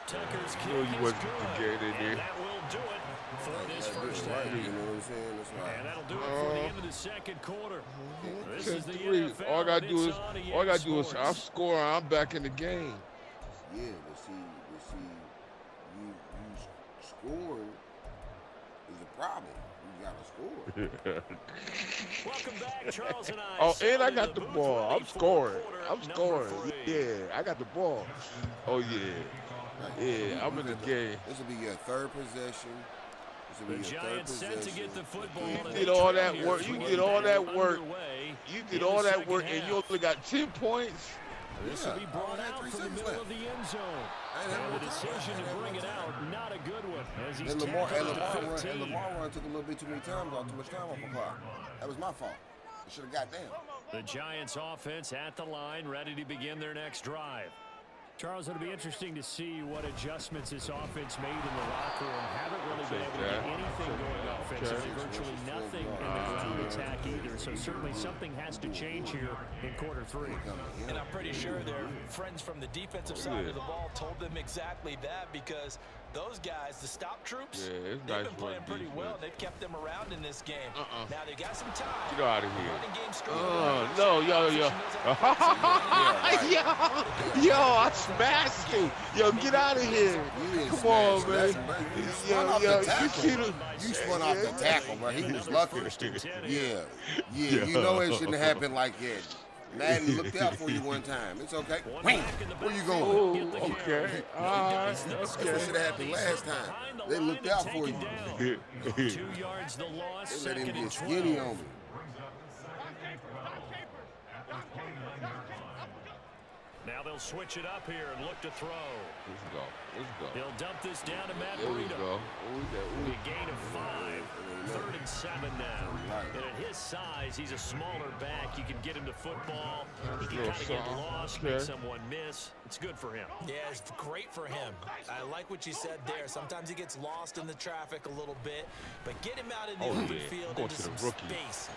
Tucker's kick is good, and that will do it for this first half. You know what I'm saying? That's right. And that'll do it for the end of the second quarter. This is the 10-3. NFL. All I gotta do is I'm scoring. I'm back in the game. Yeah, but see, you scoring is a problem. You gotta score. Welcome back, Charles and I. Oh, and I got the ball. I'm scoring. I'm scoring. Yeah, I got the ball. Oh, yeah. Yeah, I'm in the game. This will be your third possession. The Giants set to get the football. You did all that work. You did all that work. You did all that work, and you only got 10 points. This will be brought out from the middle of the end zone. And the decision to bring it out, not a good one. As he's Lamar run took a little bit too many times off, too much time off the clock. That was my fault. I should have got down. The Giants offense at the line, ready to begin their next drive. Charles, it'll be interesting to see what adjustments this offense made in the locker room. Haven't really been able to get anything going offensively, virtually nothing in the ground attack either. So certainly something has to change here in quarter 3. And I'm pretty sure their friends from the defensive side of the ball told them exactly that, because those guys, the stop troops, they've been playing pretty well. They've kept them around in this game. Now they got some time. Get out of here. Running game No, yo, I smashed you. Yo, get out of here. Come on, man. You spun off the tackle, bro. He was lucky. Yeah. You know it shouldn't have happened like that. Madden looked out for you one time. It's okay. Where you going? Oh, okay. That's what should have happened last time. They looked out for you. 2 yards the loss. They let him get skinny on me. Now they'll switch it up here and look to throw. Let's go. He'll dump this down to Matt There we Breida. go. A gain of 5. 3rd and 7 now. And at his size, he's a smaller back. You can get him to football. He can kind of get lost, make someone miss. It's good for him. Yeah, it's great for him. I like what you said there. Sometimes he gets lost in the traffic a little bit, but get him out in the open field into some space.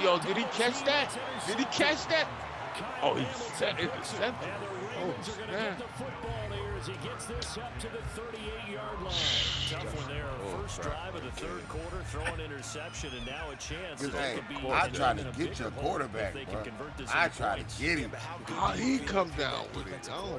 Yo, did he catch that? Did he catch that? Oh, he set it. Oh, snap. As he gets this up to the 38-yard line. Tough one there. First drive of the third quarter, throwing interception, and now a chance that they could be. I try to get your quarterback, bro. I try to get him. How he come down with it? Oh,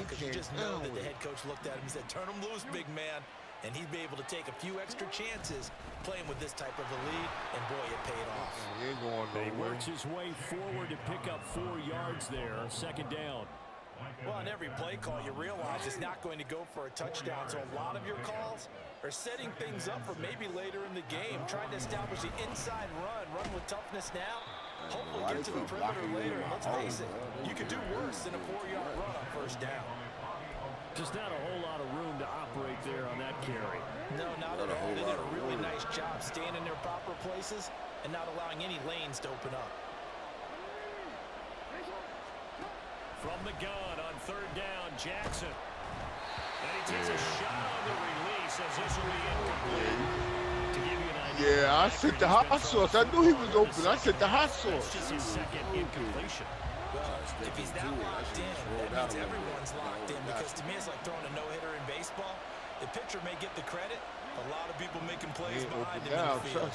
because you just know that the head coach looked at him and said, "Turn him loose, big man." And he'd be able to take a few extra chances playing with this type of a lead, and boy, it paid off. He ain't going nowhere. He works his way forward to pick up 4 yards there. 2nd down. Well, on every play call, you realize it's not going to go for a touchdown. So a lot of your calls are setting things up for maybe later in the game, trying to establish the inside run with toughness now. Hopefully get to the perimeter later. And let's face it, you could do worse than a 4-yard run on first down. Just not a whole lot of room to operate there on that carry. No, not at all. They did a really nice job staying in their proper places and not allowing any lanes to open up. From the gun on third down, Jackson. And he takes a shot on the release as this will be incomplete. To give you an idea. Yeah, I said the hot sauce. I knew he was open. I said the hot sauce. That's just his second incompletion. Well, if he's that locked in, that means everyone's locked in, because to me it's like throwing a no-hitter in baseball. The pitcher may get the credit. A lot of people making plays behind him in the field.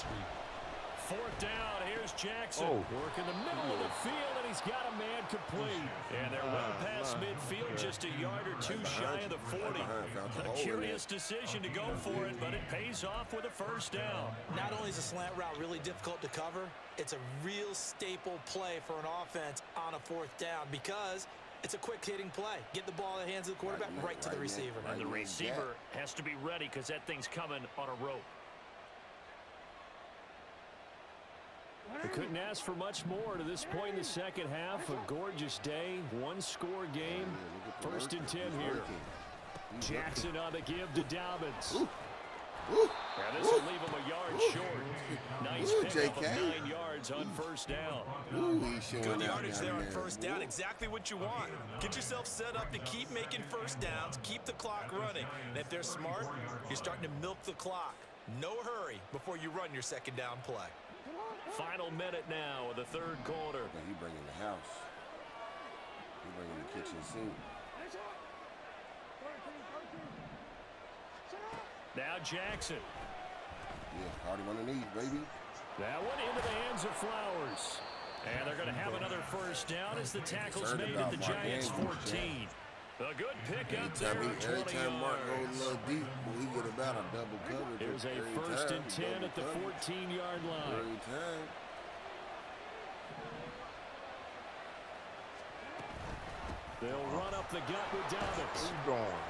Fourth down, here's Jackson. Working the middle of the field, and he's got a man complete. And they're well past midfield, just a yard or two shy of the 40. A curious decision to go for it, but it pays off with a first down. Not only is a slant route really difficult to cover, it's a real staple play for an offense on a fourth down because it's a quick-hitting play. Get the ball in the hands of the quarterback right to the receiver. And the receiver has to be ready because that thing's coming on a rope. We couldn't ask for much more to this point in the second half. A gorgeous day, one-score game. First and 10 here. Jackson on the give to Dobbins. And this will leave him a yard short. Nice pickup of 9 yards on first down. Good yardage there on first down. Exactly what you want. Get yourself set up to keep making first downs, keep the clock running. And if they're smart, you're starting to milk the clock. No hurry before you run your second down play. Final minute now of the third quarter. He bringing the house. He bringing the kitchen sink. Now Jackson. Yeah, party underneath, baby. That one into the hands of Flowers. And they're going to have another first down as the tackle's made at the Giants' 14. A good pickup there. Every time Mark goes a little deep, he get about a double coverage. It was a first and 10 at the 14-yard line. Every time. They'll run up the gut with Dobbins. He's gone.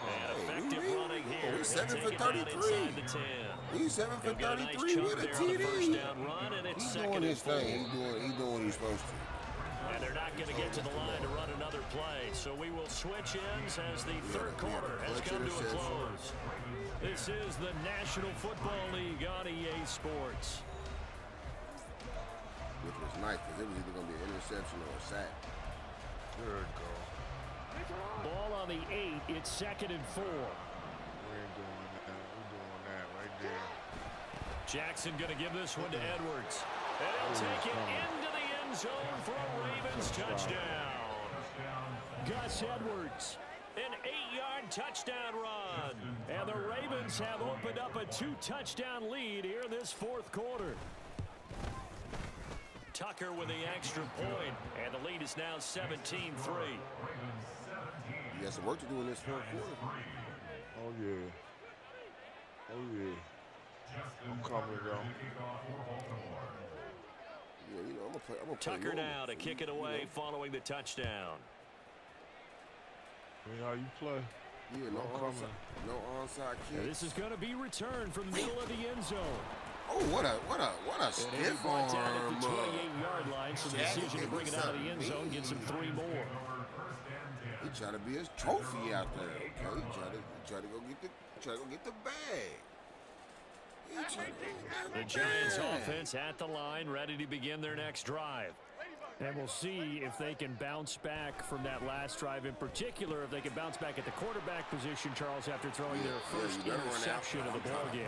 And effective running here. He's 7 for 33. He's 7 for 33 with a TD. First down run, and it's He's doing his thing. He's doing what he's supposed to. And they're not going to get to the line to run another play. So we will switch ends as the third quarter has come to a close. This is the National Football League on EA Sports. Which was nice because it was either going to be an interception or a sack. There it go. Ball on the 8. It's 2nd and 4. We ain't doing that. We're doing that right there. Jackson going to give this one to Edwards. And he'll take it into the end zone for a Ravens touchdown. Gus Edwards, an 8-yard touchdown run. And the Ravens have opened up a 2-touchdown lead here in this fourth quarter. Tucker with the extra point, and the lead is now 17-3. He has some work to do in this fourth quarter. Oh, yeah. Oh, yeah. I'm coming, though. Yeah, you know, I'm gonna play Tucker now to kick it away following the touchdown. See how you play. Yeah, no onside kick. This is going to be returned from the middle of the end zone. Oh, what a stiff arm. Down at the 28-yard line, so the decision to bring it out of the end zone gets him 3 more. He tried to be his trophy out there. Okay, he tried to go get the bag. The Giants offense at the line, ready to begin their next drive. And we'll see if they can bounce back from that last drive, in particular, if they can bounce back at the quarterback position, Charles, after throwing their first interception of the ballgame.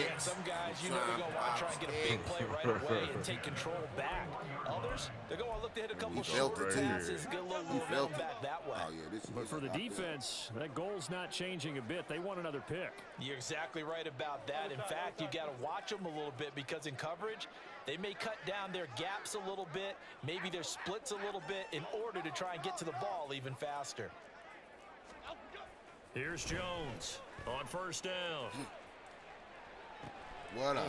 Yeah, some guys, you know, they're going to want to try and get a big play right away and take control back. Others, they're going to look to hit a couple shorter passes, get a little momentum back that way. Oh, yeah, but for the defense, that goal's not changing a bit. They want another pick. You're exactly right about that. In fact, you got to watch them a little bit because in coverage, they may cut down their gaps a little bit, maybe their splits a little bit in order to try and get to the ball even faster. Here's Jones on first down. What a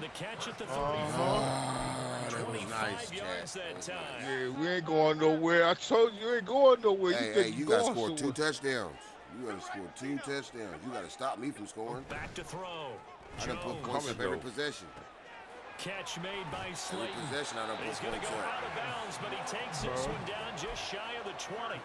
The catch at the 35. that was nice, yards that time. Yeah, we ain't going nowhere. I told you, ain't going nowhere. Hey, you got to score 2 touchdowns. You got to score 2 touchdowns. You got to stop me from scoring. Back to throw. I done put points up every possession. catch made by Every Slayton. possession out of He's going to go out of bounds, but he takes this one down just shy of the 20.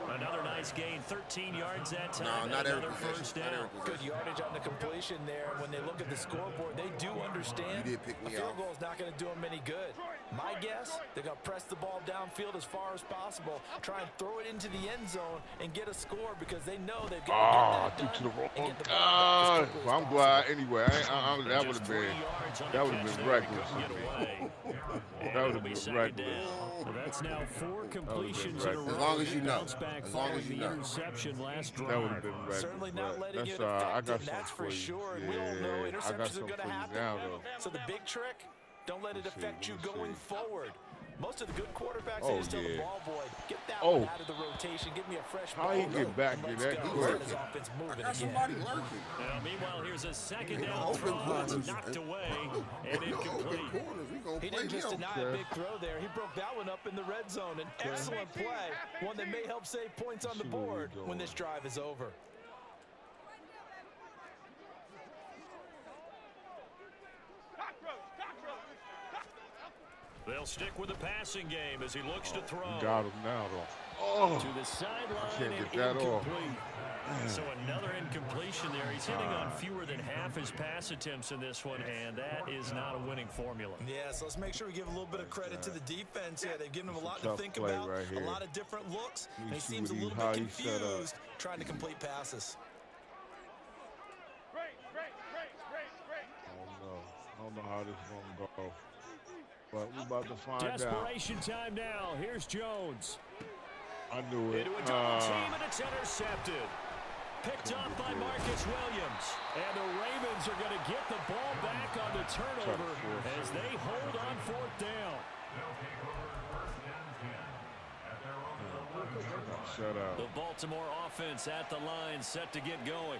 Another nice gain, 13 yards that time. No, not every another possession. first down. Good yardage on the completion there. When they look at the scoreboard, they do understand You did pick a me field off. goal is not going to do them any good. My guess, they're going to press the ball downfield as far as possible, try and throw it into the end zone and get a score because they know they've got to get that to the done and wrong get the ball back as quickly as I'm possible. glad anyway. That would Just have 3 been yards on the that would have catch been there. He reckless couldn't of get me. away. And That would it'll have be been second reckless. down. So that's now 4 completions been in a row. As long as you know. Bounce back As long as following you the know. interception last That would have drive. been reckless. Certainly not but letting it that's I affect got it, that's something for you. sure. Yeah, We all know I got interceptions are something going to for you happen. now, though. So the big trick, don't let it affect you Let me going see. forward. Most of the good quarterbacks, Oh, they just tell the yeah. ball boy, get that Oh. one out of the rotation, give me a fresh How ball. he get back and to let's that go. quick? Get his offense I moving got again. somebody lurking. Now, meanwhile, here's a second He down open throw. It's corners. knocked away and Open incomplete. corners. We gonna He play didn't just them. deny a big throw there. He broke that one up in the red zone. An excellent play, one that may help save points on the See where board we're when this drive is over. They'll stick with the passing game as he looks to throw. Got him now, though. Oh, To the sideline can't and get that off. incomplete. So another incompletion there. He's hitting on fewer than half his pass attempts in this one, and that is not a winning formula. Yeah, so let's make sure we give a little bit of credit to the defense here. They've given him a lot to tough think play about, right a here. lot of different looks, me and he see seems a what he- little how bit he set up. confused trying to complete passes. I don't know how this is gonna go, but we about to find out. Desperation time now. Here's Jones. I knew it. Into a double team, and it's intercepted. Picked up by Marcus Williams. And the Ravens are going to get the ball back on the turnover as they hold on 4th down. Shut out. The Baltimore offense at the line, set to get going.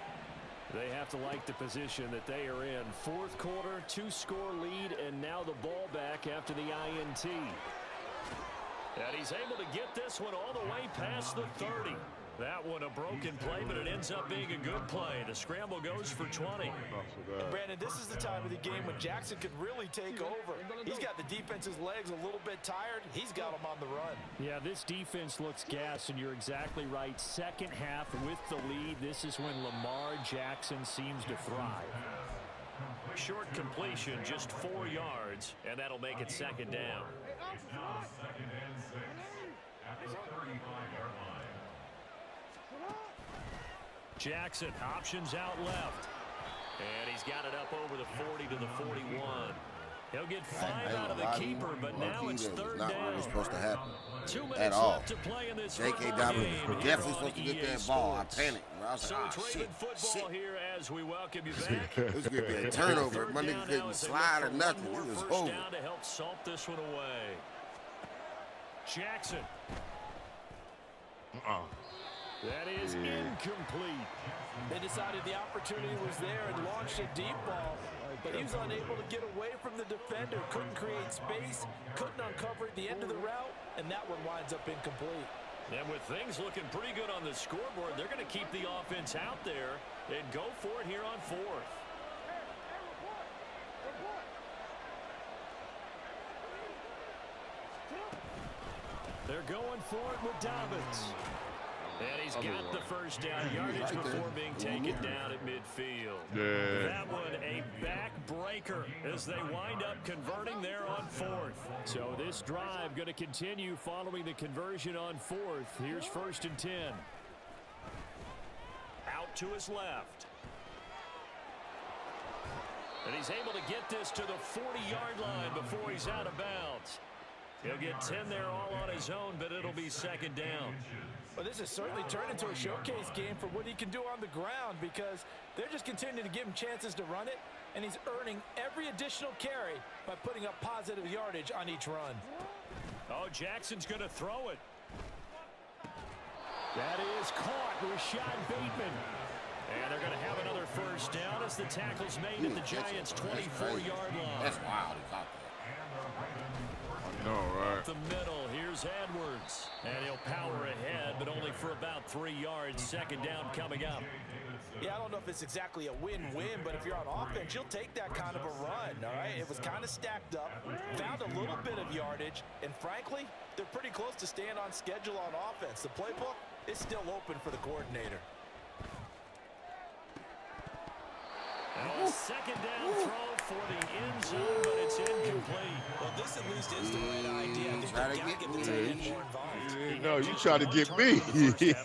They have to like the position that they are in. 4th quarter, 2-score lead, and now the ball back after the INT. And he's able to get this one all the way past the 30. That one a broken play, but it ends up being a good play. The scramble goes for 20. Brandon, this is the time of the game when Jackson could really take over. He's got the defense's legs a little bit tired. He's got them on the run. Yeah, this defense looks gassed, and you're exactly right. Second half with the lead, this is when Lamar Jackson seems to thrive. Short completion, just 4 yards, and that'll make it second down. It's now 2nd and 6 at the 35-yard line. Jackson options out left. And he's got it up over the 40 to the 41. He'll get 5 out of the keeper, but now it's 3rd Not down. really supposed to happen 2 minutes at all. left to play in this J.K. football Dobbins game was here definitely on supposed to get EA that ball. I Sports. panicked. I was So like, it's oh, Raven shit. football here as we welcome you back. It was going to be a turnover. My nigga couldn't slide or nothing. It was First over. down to help salt this one away. Jackson. That is incomplete. They decided the opportunity was there and launched a deep ball, but he was unable to get away from the defender, couldn't create space, couldn't uncover the end of the route, and that one winds up incomplete. And with things looking pretty good on the scoreboard, they're going to keep the offense out there and go for it here on 4th. They're going for it with Dobbins. And he's got the first down yardage before being taken down at midfield. Yeah. That one a backbreaker as they wind up converting there on 4th. So this drive going to continue following the conversion on 4th. Here's 1st and 10. Out to his left. And he's able to get this to the 40-yard line before he's out of bounds. He'll get 10 there all on his own, but it'll be second down. Well, this has certainly turned into a showcase game for what he can do on the ground because they're just continuing to give him chances to run it, and he's earning every additional carry by putting up positive yardage on each run. Oh, Jackson's going to throw it. That is caught. Rashad Bateman. And they're going to have another first down as the tackle's made at the Giants' 24-yard line. That's wild. He caught that. I know, right? The middle. Here's Here's Edwards. And he'll power ahead, but only for about 3 yards. Second down coming up. Yeah, I don't know if it's exactly a win-win, but if you're on offense, you'll take that kind of a run, all right? It was kind of stacked up, found a little bit of yardage, and frankly, they're pretty close to staying on schedule on offense. The playbook is still open for the coordinator. And a second down throw for the end zone, but it's incomplete. Well, this at least is the right idea. I think they got to get the tight end more involved. No, you try to get me. Incomplete,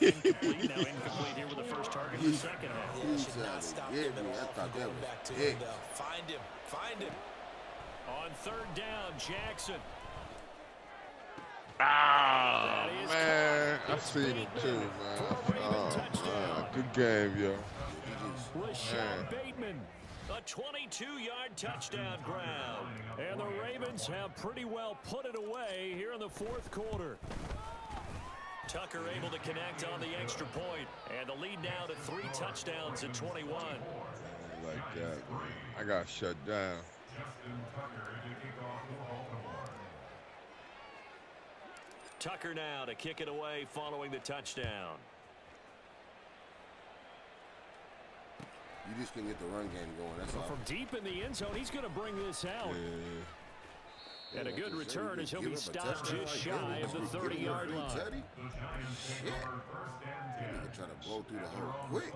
now incomplete here with the first target in the second half. Yeah, should not stop him at all from going back to him, though. Find him. Find him. On third down, Jackson. Ah, man. I seen him too, man. Oh, man. Good game, yo. Rashad Bateman, a 22-yard touchdown grab. And the Ravens have pretty well put it away here in the fourth quarter. Tucker able to connect on the extra point, and the lead now to 3 touchdowns at 21. Like that, man. I got shut down. Tucker now to kick it away following the touchdown. You just can get the run game going. That's all. From deep in the end zone, he's going to bring this out. Yeah. And a good return as he'll be stopped just shy of the 30-yard line. Shit. Nigga trying to blow through the hole quick.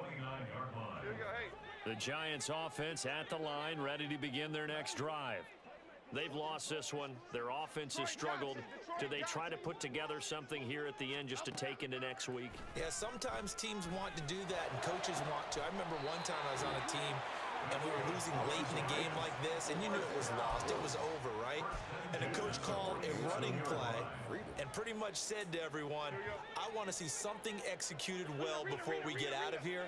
The Giants offense at the line, ready to begin their next drive. They've lost this one. Their offense has struggled. Do they try to put together something here at the end just to take into next week? Yeah, sometimes teams want to do that and coaches want to. I remember one time I was on a team and we were losing late in a game like this, and you knew it was lost. It was over, right? And the coach called a running play and pretty much said to everyone, I want to see something executed well before we get out of here.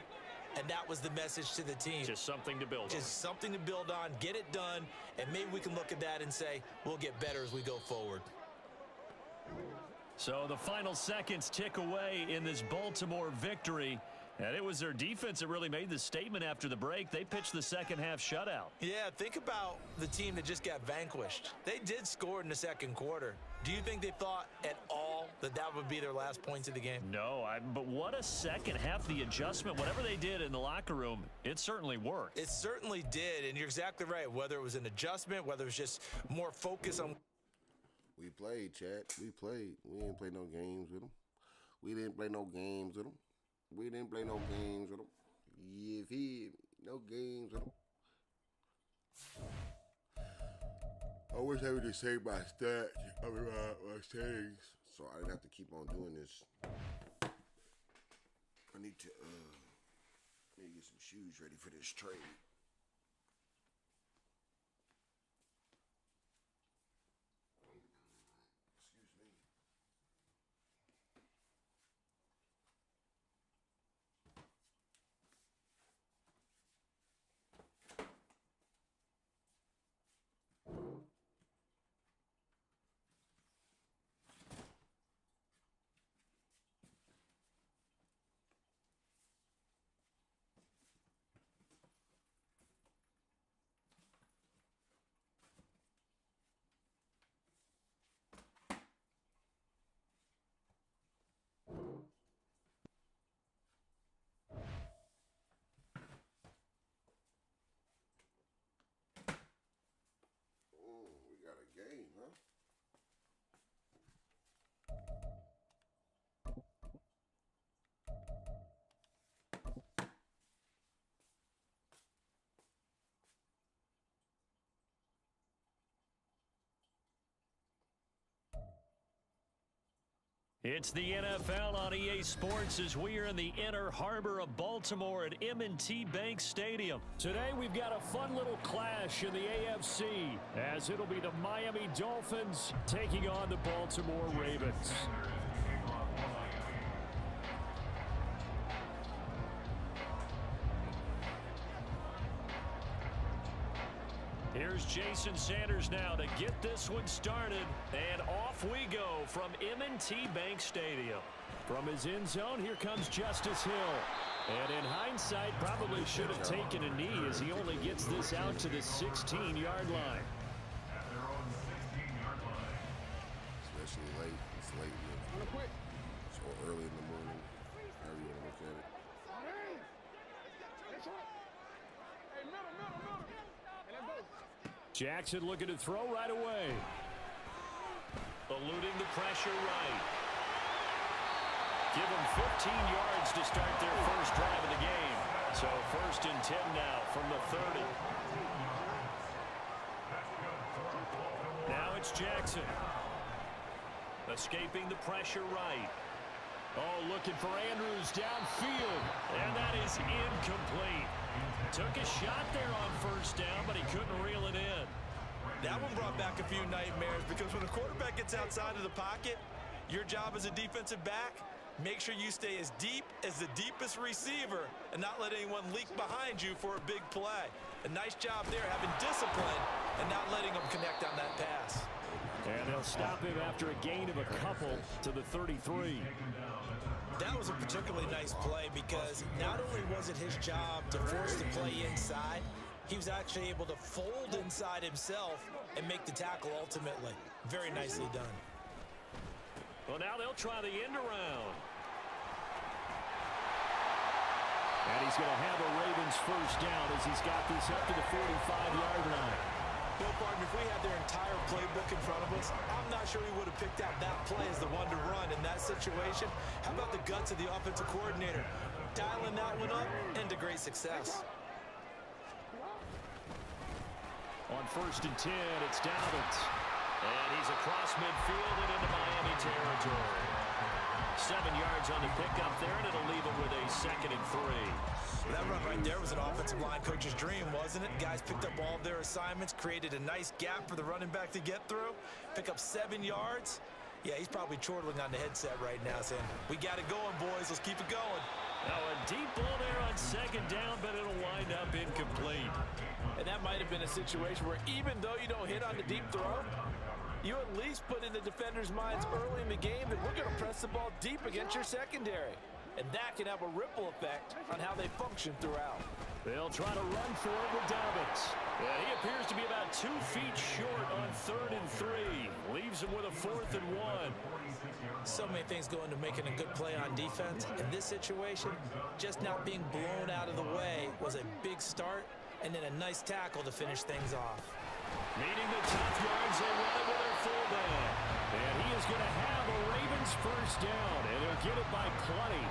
And that was the message to the team. Just something to build on. Just something to build on, get it done, and maybe we can look at that and say, we'll get better as we go forward. So the final seconds tick away in this Baltimore victory. And it was their defense that really made the statement after the break. They pitched the second half shutout. Yeah, think about the team that just got vanquished. They did score in the second quarter. Do you think they thought at all that that would be their last points of the game? No, but what a second half. The adjustment, whatever they did in the locker room, it certainly worked. It certainly did, and you're exactly right. Whether it was an adjustment, whether it was just more focus on... We played, Chad. We played. We didn't play no games with them. We didn't play no games with them. We didn't play no games with them. Yeah, no games with them. I wish I would just save my stats. I mean, my settings. So I didn't have to keep on doing this. I need to get some shoes ready for this trade. It's the NFL on EA Sports as we are in the inner harbor of Baltimore at M&T Bank Stadium. Today we've got a fun little clash in the AFC as it'll be the Miami Dolphins taking on the Baltimore Ravens. Here's Jason Sanders now to get this one started, and off we go from M&T Bank Stadium. From his end zone, here comes Justice Hill. And in hindsight, probably should have taken a knee as he only gets this out to the 16-yard line. Especially late. It's late in the or early in the morning, however you want to look at it. Jackson looking to throw right away. Eluding the pressure right. Give them 15 yards to start their first drive of the game. So 1st and 10 now from the 30. Now it's Jackson. Escaping the pressure right. Oh, looking for Andrews downfield. And that is incomplete. Took a shot there on 1st down, but he couldn't reel it in. That one brought back a few nightmares because when the quarterback gets outside of the pocket, your job as a defensive back, make sure you stay as deep as the deepest receiver and not let anyone leak behind you for a big play. A nice job there having discipline and not letting them connect on that pass. And they'll stop him after a gain of a couple to the 33. That was a particularly nice play because not only was it his job to force the play inside, he was actually able to fold inside himself and make the tackle ultimately. Very nicely done. Well, now they'll try the end around. And he's going to have a Ravens 1st down as he's got this up to the 45-yard line. Well, partner, if we had their entire playbook in front of us, I'm not sure we would have picked out that play as the one to run in that situation. How about the guts of the offensive coordinator? Dialing that one up into great success. On 1st and 10, it's Dobbins. And he's across midfield and into Miami territory. 7 yards on the pickup there, and it'll leave him with a 2nd and 3. That run right there was an offensive line coach's dream, wasn't it? Guys picked up all of their assignments, created a nice gap for the running back to get through, pick up 7 yards. Yeah, he's probably chortling on the headset right now saying, we got it going, boys. Let's keep it going. Now a deep ball there on 2nd down, but it'll wind up incomplete. And that might have been a situation where even though you don't hit on the deep throw, you at least put in the defenders' minds early in the game that we're going to press the ball deep against your secondary. And that can have a ripple effect on how they function throughout. They'll try to run for it with Dobbins. Yeah, he appears to be about 2 feet short on 3rd and 3. Leaves him with a 4th and 1. So many things go into making a good play on defense. In this situation, just not being blown out of the way was a big start, and then a nice tackle to finish things off. Needing the tough yards, they run it with their fullback. And he is going to have a Ravens 1st down, and they'll get it by plenty.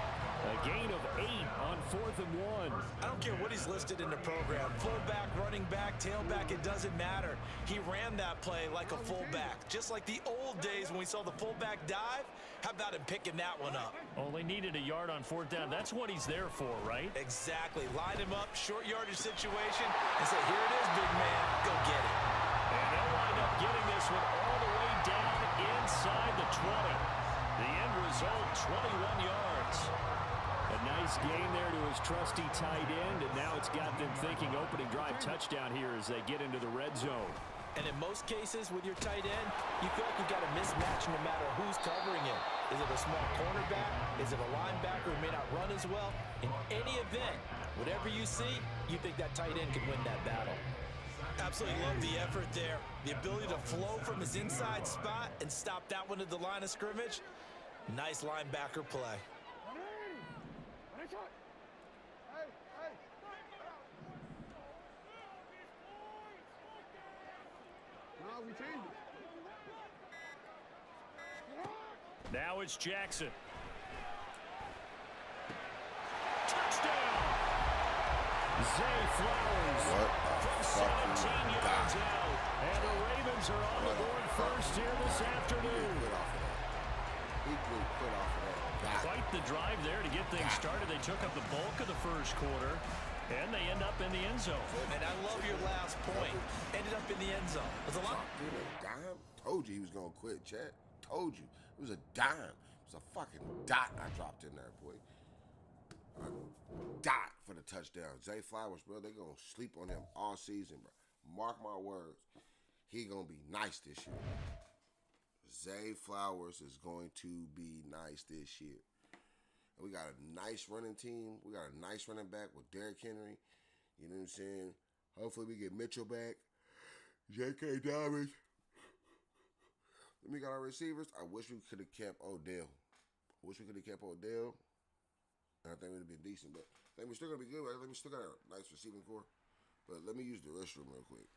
A gain of 8 on 4th and 1. I don't care what he's listed in the program. Fullback, running back, tailback, it doesn't matter. He ran that play like a fullback. Just like the old days when we saw the fullback dive. How about him picking that one up? Only needed a yard on 4th down. That's what he's there for, right? Exactly. Line him up, short yardage situation, and say, here it is, big man. Go get it. And they'll wind up getting this one all the way down inside the 20. The end result, 21 yards. A nice gain there to his trusty tight end, and now it's got them thinking opening drive touchdown here as they get into the red zone. And in most cases with your tight end, you feel like you've got a mismatch no matter who's covering him. Is it a small cornerback? Is it a linebacker who may not run as well? In any event, whatever you see, you think that tight end can win that battle. Absolutely love the effort there. The ability to flow from his inside spot and stop that one at the line of scrimmage. Nice linebacker play. Now it's Jackson. Touchdown! Zay Flowers from 17 yards out. And the Ravens are on the board first here this afternoon. He could put off of that. Quite the drive there to get things started. They took up the bulk of the first quarter, and they end up in the end zone. And I love your last point. Ended up in the end zone. It was a lot. Dime? Told you he was going to quit, Chad. Told you. It was a dime. It was a fucking dot I dropped in there, boy. A dot for the touchdown. Zay Flowers, bro, they going to sleep on him all season, bro. Mark my words. He going to be nice this year. Zay Flowers is going to be nice this year. And we got a nice running team. We got a nice running back with Derrick Henry. You know what I'm saying? Hopefully we get Mitchell back. J.K. Dobbins. Then we got our receivers. I wish we could have kept Odell. I think we'd have been decent, but I think we're still going to be good. I think we still got a nice receiving core. But let me use the restroom real quick.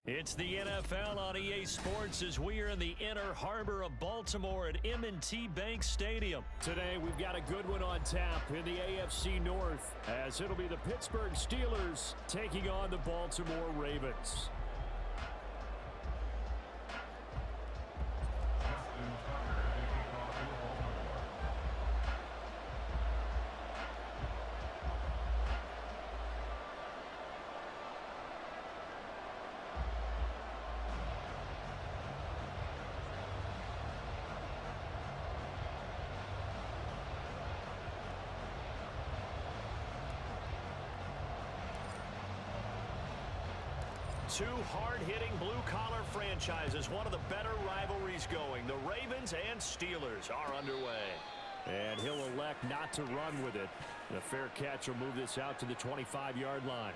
It's the NFL on EA Sports as we are in the inner harbor of Baltimore at M&T Bank Stadium. Today, we've got a good one on tap in the AFC North, as it'll be the Pittsburgh Steelers taking on the Baltimore Ravens. two hard-hitting blue-collar franchises. One of the better rivalries going. The Ravens and Steelers are underway. And he'll elect not to run with it. The fair catch will move this out to the 25-yard line.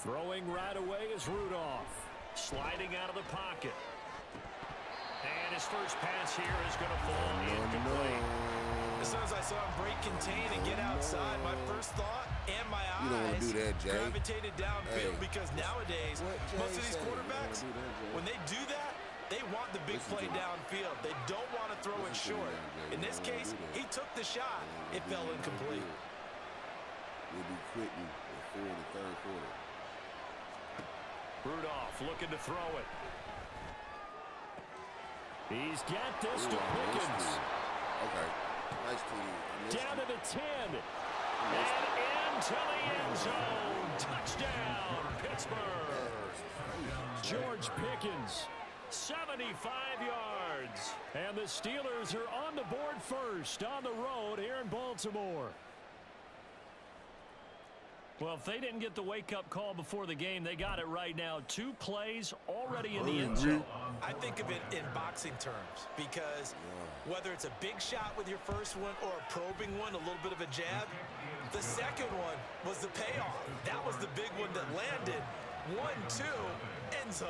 Throwing right away is Rudolph. Sliding out of the pocket. And his first pass here is going to fall incomplete. As soon as I saw him break contain and get outside, my first thought and my You don't want eyes to do that, Jay. gravitated downfield because nowadays, What Jay most of these said, you quarterbacks, don't wanna do that, Jay. when they do that, they want the big Listen play to me. downfield. They don't want to throw it Listen to me short. now, Jay. In You this don't wanna case, do that. he took the shot. It fell incomplete. We'll be quitting before the third quarter. Rudolph looking to throw it. He's got this to Ooh, I missed Pickens. it. Okay. Nice TD. Down to the 10. And into the end zone. Touchdown, Pittsburgh. George Pickens, 75 yards. And the Steelers are on the board first on the road here in Baltimore. Well, if they didn't get the wake-up call before the game, they got it right now. 2 plays already in the end zone. I think of it in boxing terms because whether it's a big shot with your first one or a probing one, a little bit of a jab, the second one was the payoff. That was the big one that landed. 1-2, end zone.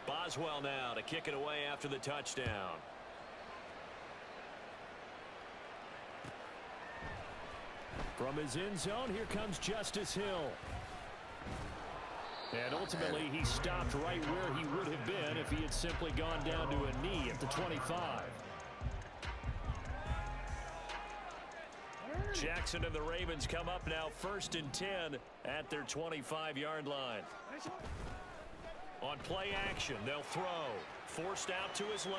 Boswell now to kick it away after the touchdown. From his end zone, here comes Justice Hill. And ultimately, he stopped right where he would have been if he had simply gone down to a knee at the 25. Jackson and the Ravens come up now 1st and 10 at their 25-yard line. On play action, they'll throw. Forced out to his left.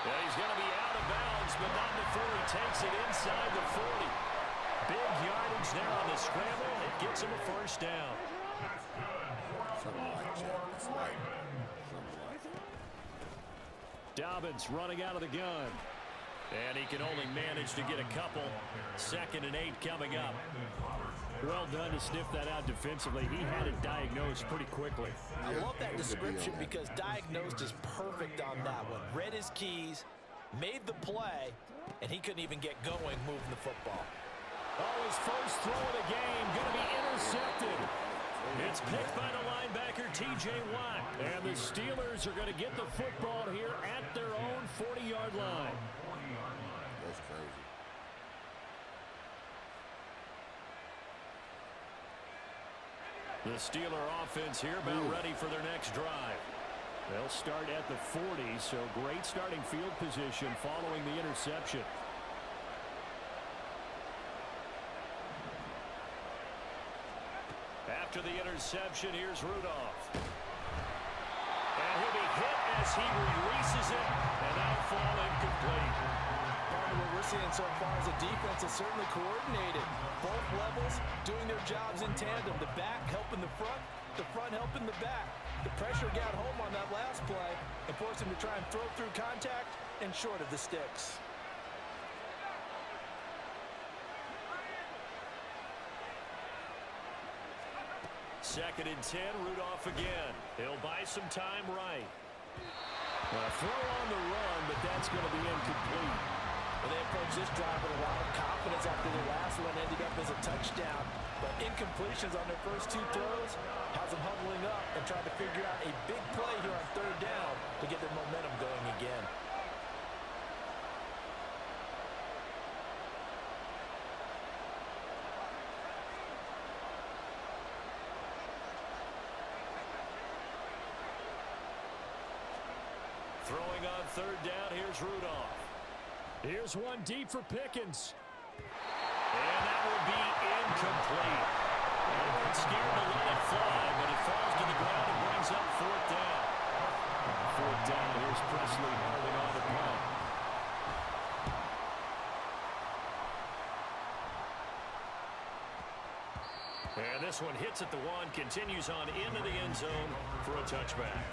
Yeah, he's going to be out of bounds, but not before he takes it inside the 40. Big yardage there on the scramble. It gets him a first down. Something like that. It's like something like that. Dobbins running out of the gun. And he can only manage to get a couple. 2nd and 8 coming up. Well done to sniff that out defensively. He had it diagnosed pretty quickly. I love that description because diagnosed is perfect on that one. Read his keys, made the play, and he couldn't even get going moving the football. Oh, his first throw of the game going to be intercepted. It's picked by the linebacker, T.J. Watt. And the Steelers are going to get the football here at their own 40-yard line. That's crazy. The Steeler offense here about ready for their next drive. They'll start at the 40, so great starting field position following the interception. After the interception, here's Rudolph. And he'll be hit as he releases it, and that'll fall incomplete. Part of what we're seeing so far is the defense is certainly coordinated. Both levels doing their jobs in tandem. The back helping the front helping the back. The pressure got home on that last play and forced him to try and throw through contact and short of the sticks. Second and 10, Rudolph again. He'll buy some time right. A throw on the run, but that's going to be incomplete. Well, they approached this drive with a lot of confidence after the last one ended up as a touchdown. But incompletions on their first 2 throws has them huddling up and trying to figure out a big play here on 3rd down to get their momentum going again. Throwing on 3rd down, here's Rudolph. Here's one deep for Pickens. And that will be incomplete. bit scared to let it fly, but it falls to the ground and brings up fourth down. Fourth down, here's Presley holding on the punt. And this one hits at the one, continues on into the end zone for a touchback.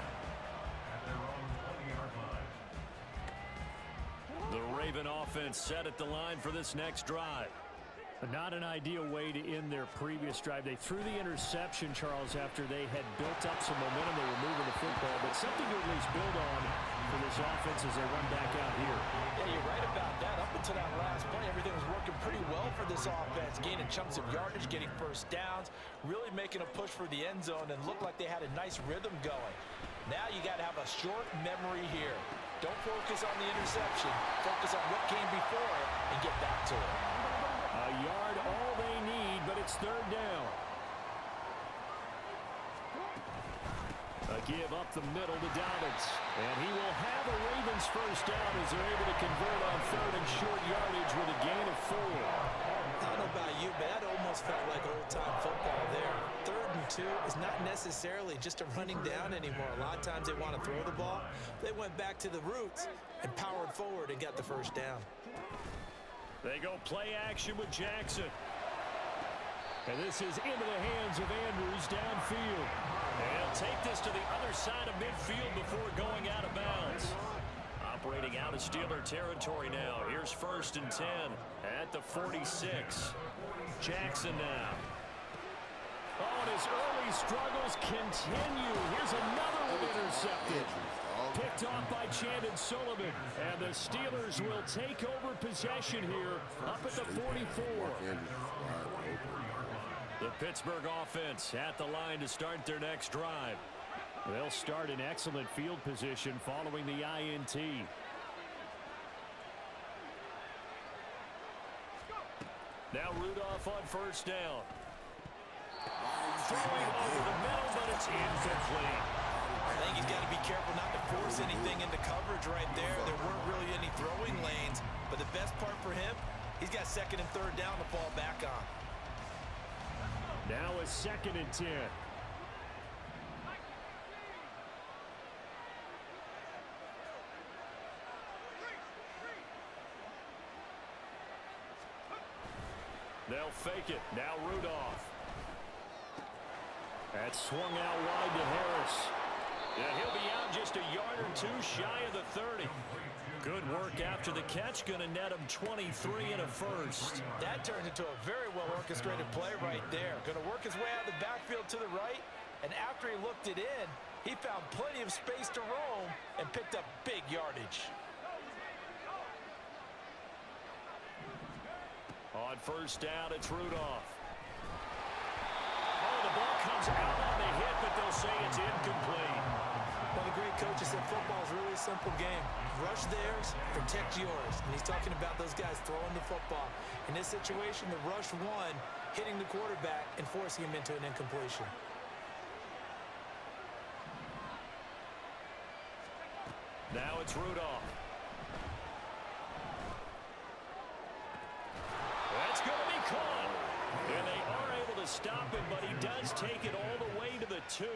The Raven offense set at the line for this next drive. Not an ideal way to end their previous drive. They threw the interception, Charles, after they had built up some momentum. They were moving the football, but something to at least build on for this offense as they run back out here. Yeah, you're right about that. Up until that last play, everything was working pretty well for this offense, gaining chunks of yardage, getting first downs, really making a push for the end zone, and looked like they had a nice rhythm going. Now you got to have a short memory here. Don't focus on the interception. Focus on what came before it and get back to it. A yard, all they need, but it's third down. A give up the middle to Dobbins. And he will have a Ravens first down as they're able to convert on third and short yardage with a gain of 4. I don't know about you, but that almost felt like old-time football there. 3rd and 2 is not necessarily just a running down anymore. A lot of times they want to throw the ball. They went back to the roots and powered forward and got the first down. They go play action with Jackson. And this is into the hands of Andrews downfield. They'll take this to the other side of midfield before going out of bounds. Operating out of Steeler territory now. Here's 1st and 10 at the 46. Jackson now. Oh, and his early struggles continue. Here's another one intercepted. Picked off by Chandon Sullivan. And the Steelers will take over possession here up at the 44. The Pittsburgh offense at the line to start their next drive. They'll start in excellent field position following the INT. Now Rudolph on first down. Throwing over the middle, but it's incomplete. I think he's got to be careful not to force anything into coverage right there. There weren't really any throwing lanes, but the best part for him, he's got 2nd and 3rd down to fall back on. Now a 2nd and 10. They'll fake it. Now Rudolph. That swung out wide to Harris. Yeah, he'll be out just a yard or 2 shy of the 30. Good work after the catch. Going to net him 23 and a first. That turned into a very well-orchestrated play right there. Going to work his way out of the backfield to the right, and after he looked it in, he found plenty of space to roam and picked up big yardage. On first down, it's Rudolph. Oh, the ball comes out on the hit, but they'll say it's incomplete. One of the great coaches said football is really a simple game. Rush theirs, protect yours. And he's talking about those guys throwing the football. In this situation, the rush won, hitting the quarterback and forcing him into an incompletion. Now it's Rudolph. That's going to be caught. And they are able to stop him, but he does take it all the way to the 2.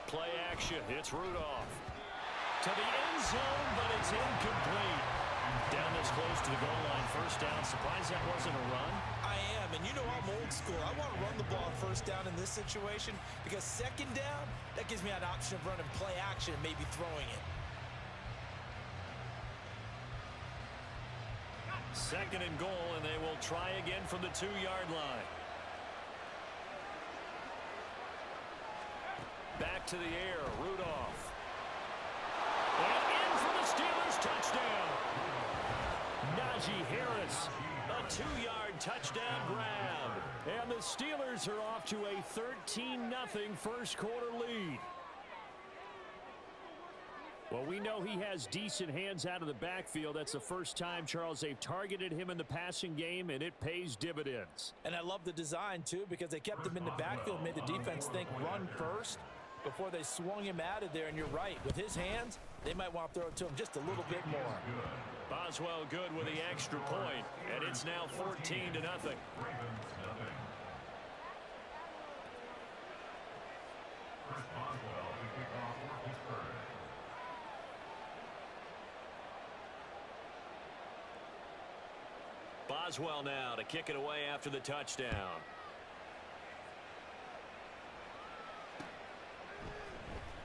Play action. It's Rudolph. To the end zone, but it's incomplete. Down this close to the goal line. First down. Surprised that wasn't a run. I am, and you know I'm old school. I want to run the ball first down in this situation because 2nd down, that gives me an option of running play action and maybe throwing it. 2nd and goal, and they will try again from the 2-yard line. Back to the air, Rudolph. And in for the Steelers, touchdown. Najee Harris. A 2-yard touchdown grab. And the Steelers are off to a 13-0 first quarter lead. Well, we know he has decent hands out of the backfield. That's the first time, Charles, they've targeted him in the passing game, and it pays dividends. And I love the design, too, because they kept him in the backfield, made the defense think run first before they swung him out of there. And you're right, with his hands, they might want to throw it to him just a little bit more. Boswell good with the extra point, and it's now 14-0. Boswell now to kick it away after the touchdown.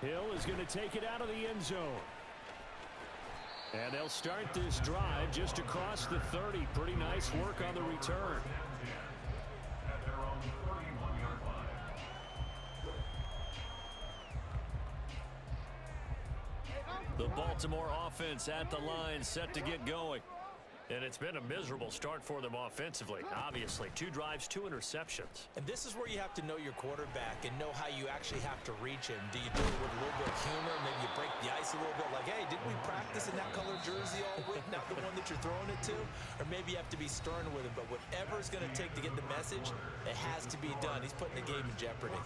Hill is going to take it out of the end zone. And they'll start this drive just across the 30. Pretty nice work on the return. At their own 31-yard line. The Baltimore offense at the line, set to get going. And it's been a miserable start for them offensively. Obviously, 2 drives, 2 interceptions. And this is where you have to know your quarterback and know how you actually have to reach him. Do you do it with a little bit of humor? Maybe you break the ice a little bit like, hey, didn't we practice in that color jersey all week? Not the one that you're throwing it to? Or maybe you have to be stern with him. But whatever it's going to take to get the message, it has to be done. He's putting the game in jeopardy.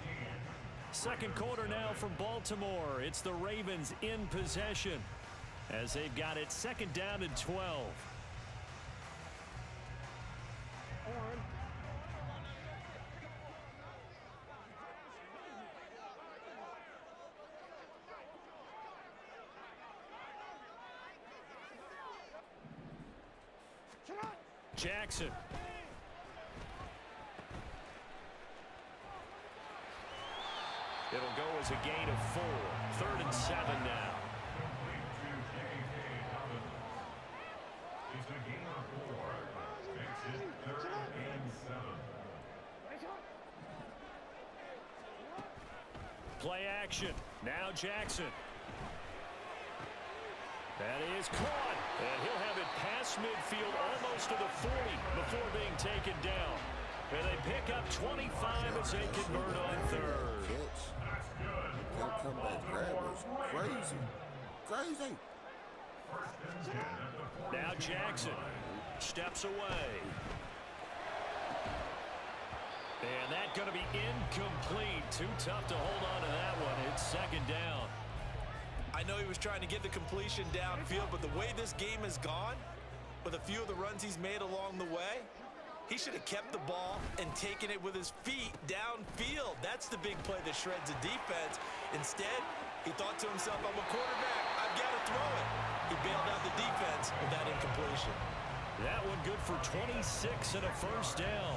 Second quarter now from Baltimore. It's the Ravens in possession as they've got it 2nd down and 12. Jackson. It'll go as a gain of 4. 3rd and 7 now. It's a gain of 4. Makes it 3rd and 7. Play action. Now Jackson. That is caught. And he'll have it past midfield almost to the 40 before being taken down. And they pick up 25 as they convert on 3rd. That comeback grab was crazy. Crazy. Now Jackson steps away. And that's going to be incomplete. Too tough to hold on to that one. It's 2nd down. I know he was trying to get the completion downfield, but the way this game has gone, with a few of the runs he's made along the way, he should have kept the ball and taken it with his feet downfield. That's the big play that shreds the defense. Instead, he thought to himself, I'm a quarterback, I've got to throw it. He bailed out the defense with that incompletion. That one good for 26 and a 1st down.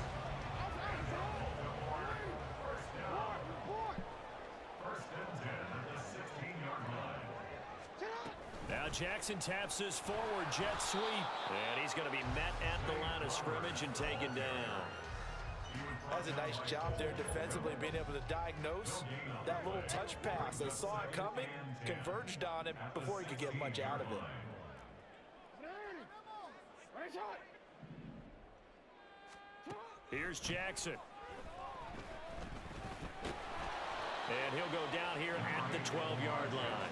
Now Jackson taps this forward jet sweep. And he's going to be met at the line of scrimmage and taken down. That's a nice job there defensively, being able to diagnose that little touch pass. They saw it coming, converged on it before he could get much out of it. Here's Jackson. And he'll go down here at the 12-yard line.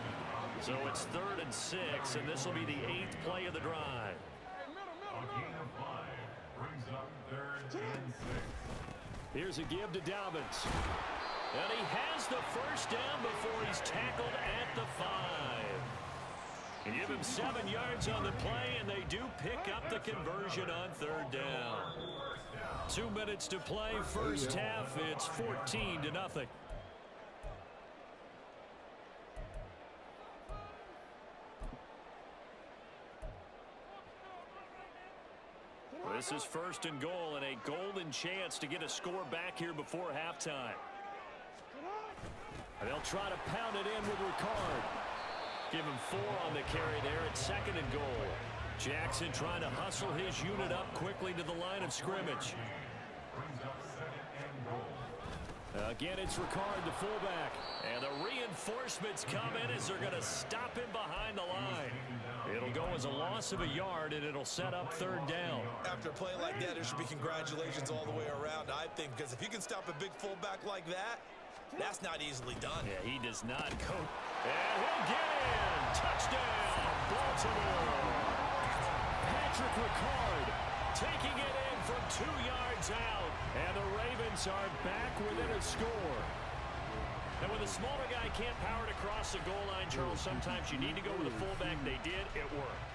So it's 3rd and 6, and this will be the 8th play of the drive. A gain of 5 brings up 3rd and 6. Here's a give to Dobbins. And he has the 1st down before he's tackled at the 5. And give him 7 yards on the play, and they do pick up the conversion on 3rd down. 2 minutes to play, first half. It's 14-0. This is 1st and goal, and a golden chance to get a score back here before halftime. And they'll try to pound it in with Ricard. Give him 4 on the carry there at 2nd and goal. Jackson trying to hustle his unit up quickly to the line of scrimmage. Again, it's Ricard, the fullback. And the reinforcements come in as they're going to stop him behind the line. It'll go as a loss of a yard, and it'll set up 3rd down. After a play like that, there should be congratulations all the way around, I think, because if you can stop a big fullback like that, That's not easily done. Yeah, he does not cope. And he'll get in. Touchdown, Baltimore. Patrick Ricard taking it in from 2 yards out. And the Ravens are back within a score. And when the smaller guy can't power it across the goal line, Charles, sometimes you need to go with a fullback. They did. It worked.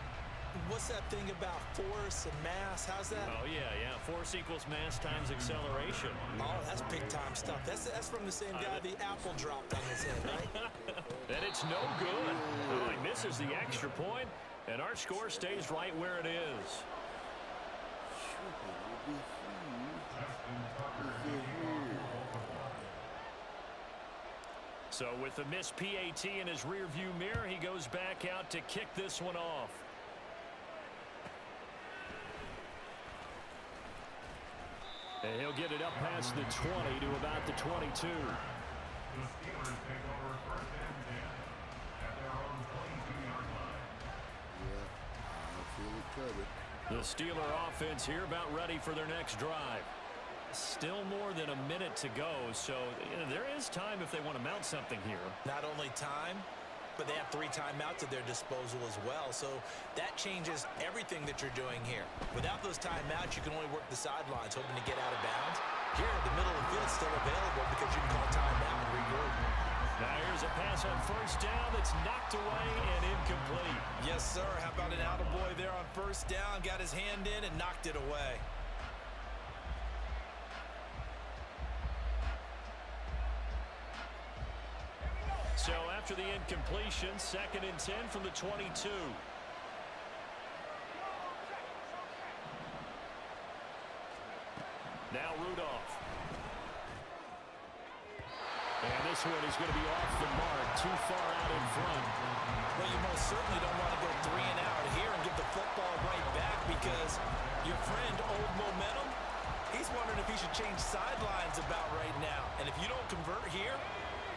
What's that thing about force and mass? How's that? Oh, yeah. Force equals mass times acceleration. Oh, that's big-time stuff. That's from the same guy the apple dropped on his head, right? And it's no good. Oh, he misses the extra point, and our score stays right where it is. So with the missed PAT in his rearview mirror, he goes back out to kick this one off. And he'll get it up past the 20 to about the 22. The Steelers take over 1st and 10 at their own 22-yard line. Yeah, I feel it covered. The Steeler offense here about ready for their next drive. Still more than a minute to go, so there is time if they want to mount something here. Not only time, but they have 3 timeouts at their disposal as well, so that changes everything that you're doing here. Without those timeouts, you can only work the sidelines, hoping to get out of bounds. Here, the middle of the field is still available because you can call timeout and regroup. Now here's a pass on 1st down that's knocked away and incomplete. Yes, sir. How about an attaboy there on 1st down? Got his hand in and knocked it away. So after the incompletion, 2nd and 10 from the 22. Now Rudolph. And this one is going to be off the mark, too far out in front. Well, you most certainly don't want to go 3 and out here and give the football right back because your friend, Old Momentum, he's wondering if he should change sidelines about right now. And if you don't convert here,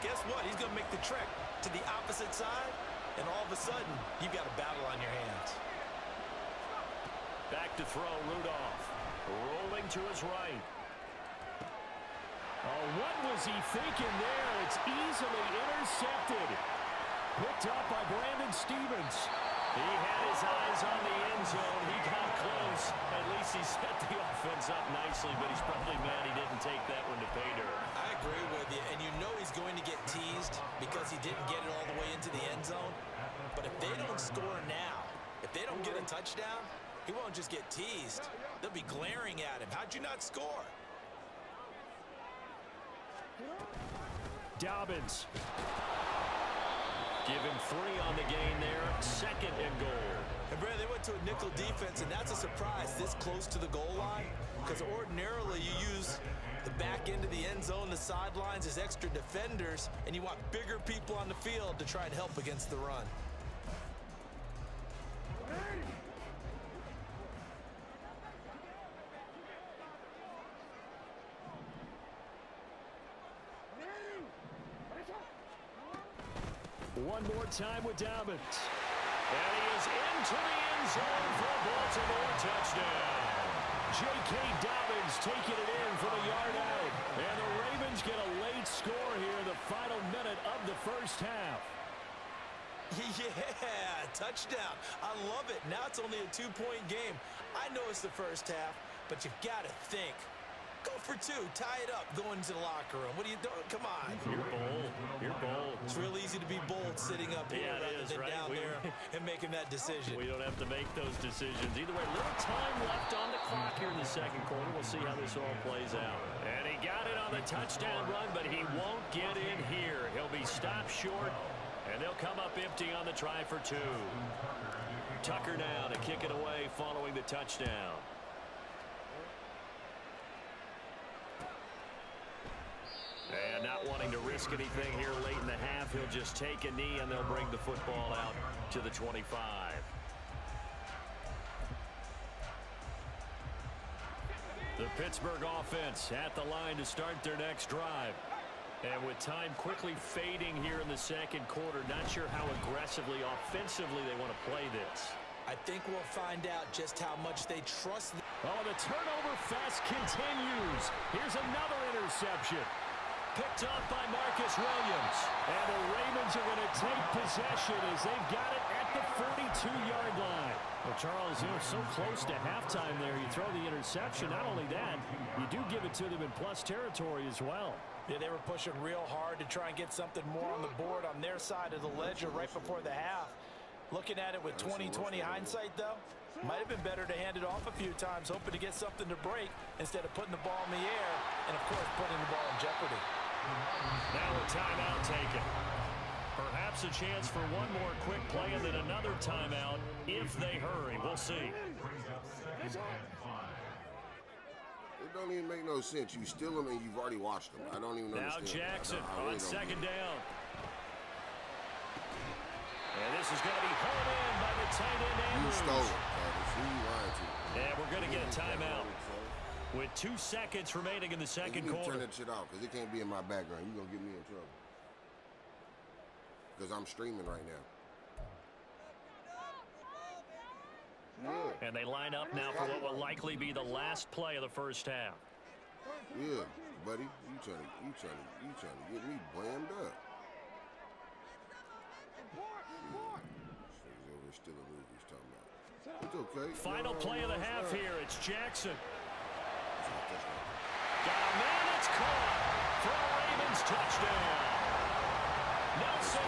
guess what? He's going to make the trek to the opposite side, and all of a sudden, you've got a battle on your hands. Back to throw, Rudolph. Rolling to his right. Oh, what was he thinking there? It's easily intercepted. Picked up by Brandon Stevens. He had his eyes on the end zone. He got close. At least he set the offense up nicely, but he's probably mad he didn't take that one to pay dirt. I agree with you, and you know he's going to get teased because he didn't get it all the way into the end zone. But if they don't score now, if they don't get a touchdown, he won't just get teased. They'll be glaring at him. How'd you not score? Dobbins. Give him 3 on the gain there. 2nd and goal. And Brad, they went to a nickel defense, and that's a surprise this close to the goal line because ordinarily you use the back end of the end zone, the sidelines as extra defenders, and you want bigger people on the field to try and help against the run. One more time with Dobbins. And he is into the end zone for a Baltimore touchdown. J.K. Dobbins taking it in from a yard out. And the Ravens get a late score here in the final minute of the 1st half. Yeah, touchdown. I love it. Now it's only a 2-point game. I know it's the 1st half, but you've got to think. Go for 2. Tie it up. Go into the locker room. What are you doing? Come on. You're bold. You're bold. It's real easy to be bold sitting up here rather than down there and making that decision. We don't have to make those decisions. Either way, little time left on the clock here in the 2nd quarter. We'll see how this all plays out. And he got it on the touchdown run, but he won't get in here. He'll be stopped short, and they'll come up empty on the try for 2. Tucker now to kick it away following the touchdown. And not wanting to risk anything here late in the half, he'll just take a knee, and they'll bring the football out to the 25. The Pittsburgh offense at the line to start their next drive. And with time quickly fading here in the 2nd quarter, not sure how aggressively, offensively they want to play this. I think we'll find out just how much they trust. Oh, the turnover fest continues. Here's another interception. picked off by Marcus Williams. And the Ravens are going to take possession as they've got it at the 42-yard line. Well, Charles, so close to halftime there. You throw the interception. Not only that, you do give it to them in plus territory as well. Yeah, they were pushing real hard to try and get something more on the board on their side of the ledger right before the half. Looking at it with 20/20 hindsight, though, might have been better to hand it off a few times, hoping to get something to break instead of putting the ball in the air and, of course, putting the ball in jeopardy. Now a timeout taken. Perhaps a chance for one more quick play and then another timeout if they hurry. We'll see. It don't even make no sense. You steal them and you've already watched them. I don't even understand. Now Jackson really on second down. And this is going to be hauled in by the tight end Andrews. You stole it, Travis. Who you lying to? And we're going to get a timeout with 2 seconds remaining in the second you need to quarter. turn that shit off because it can't be in my background. You're going to get me in trouble. Because I'm streaming right now. Yeah. And they line up now for what will likely be the last play of the first half. Yeah, buddy. You trying to get me blammed up. He's over stealing movies talking about. It's okay. Final play of the half here. It's Jackson. Got a man, it's caught for a Ravens touchdown. Nelson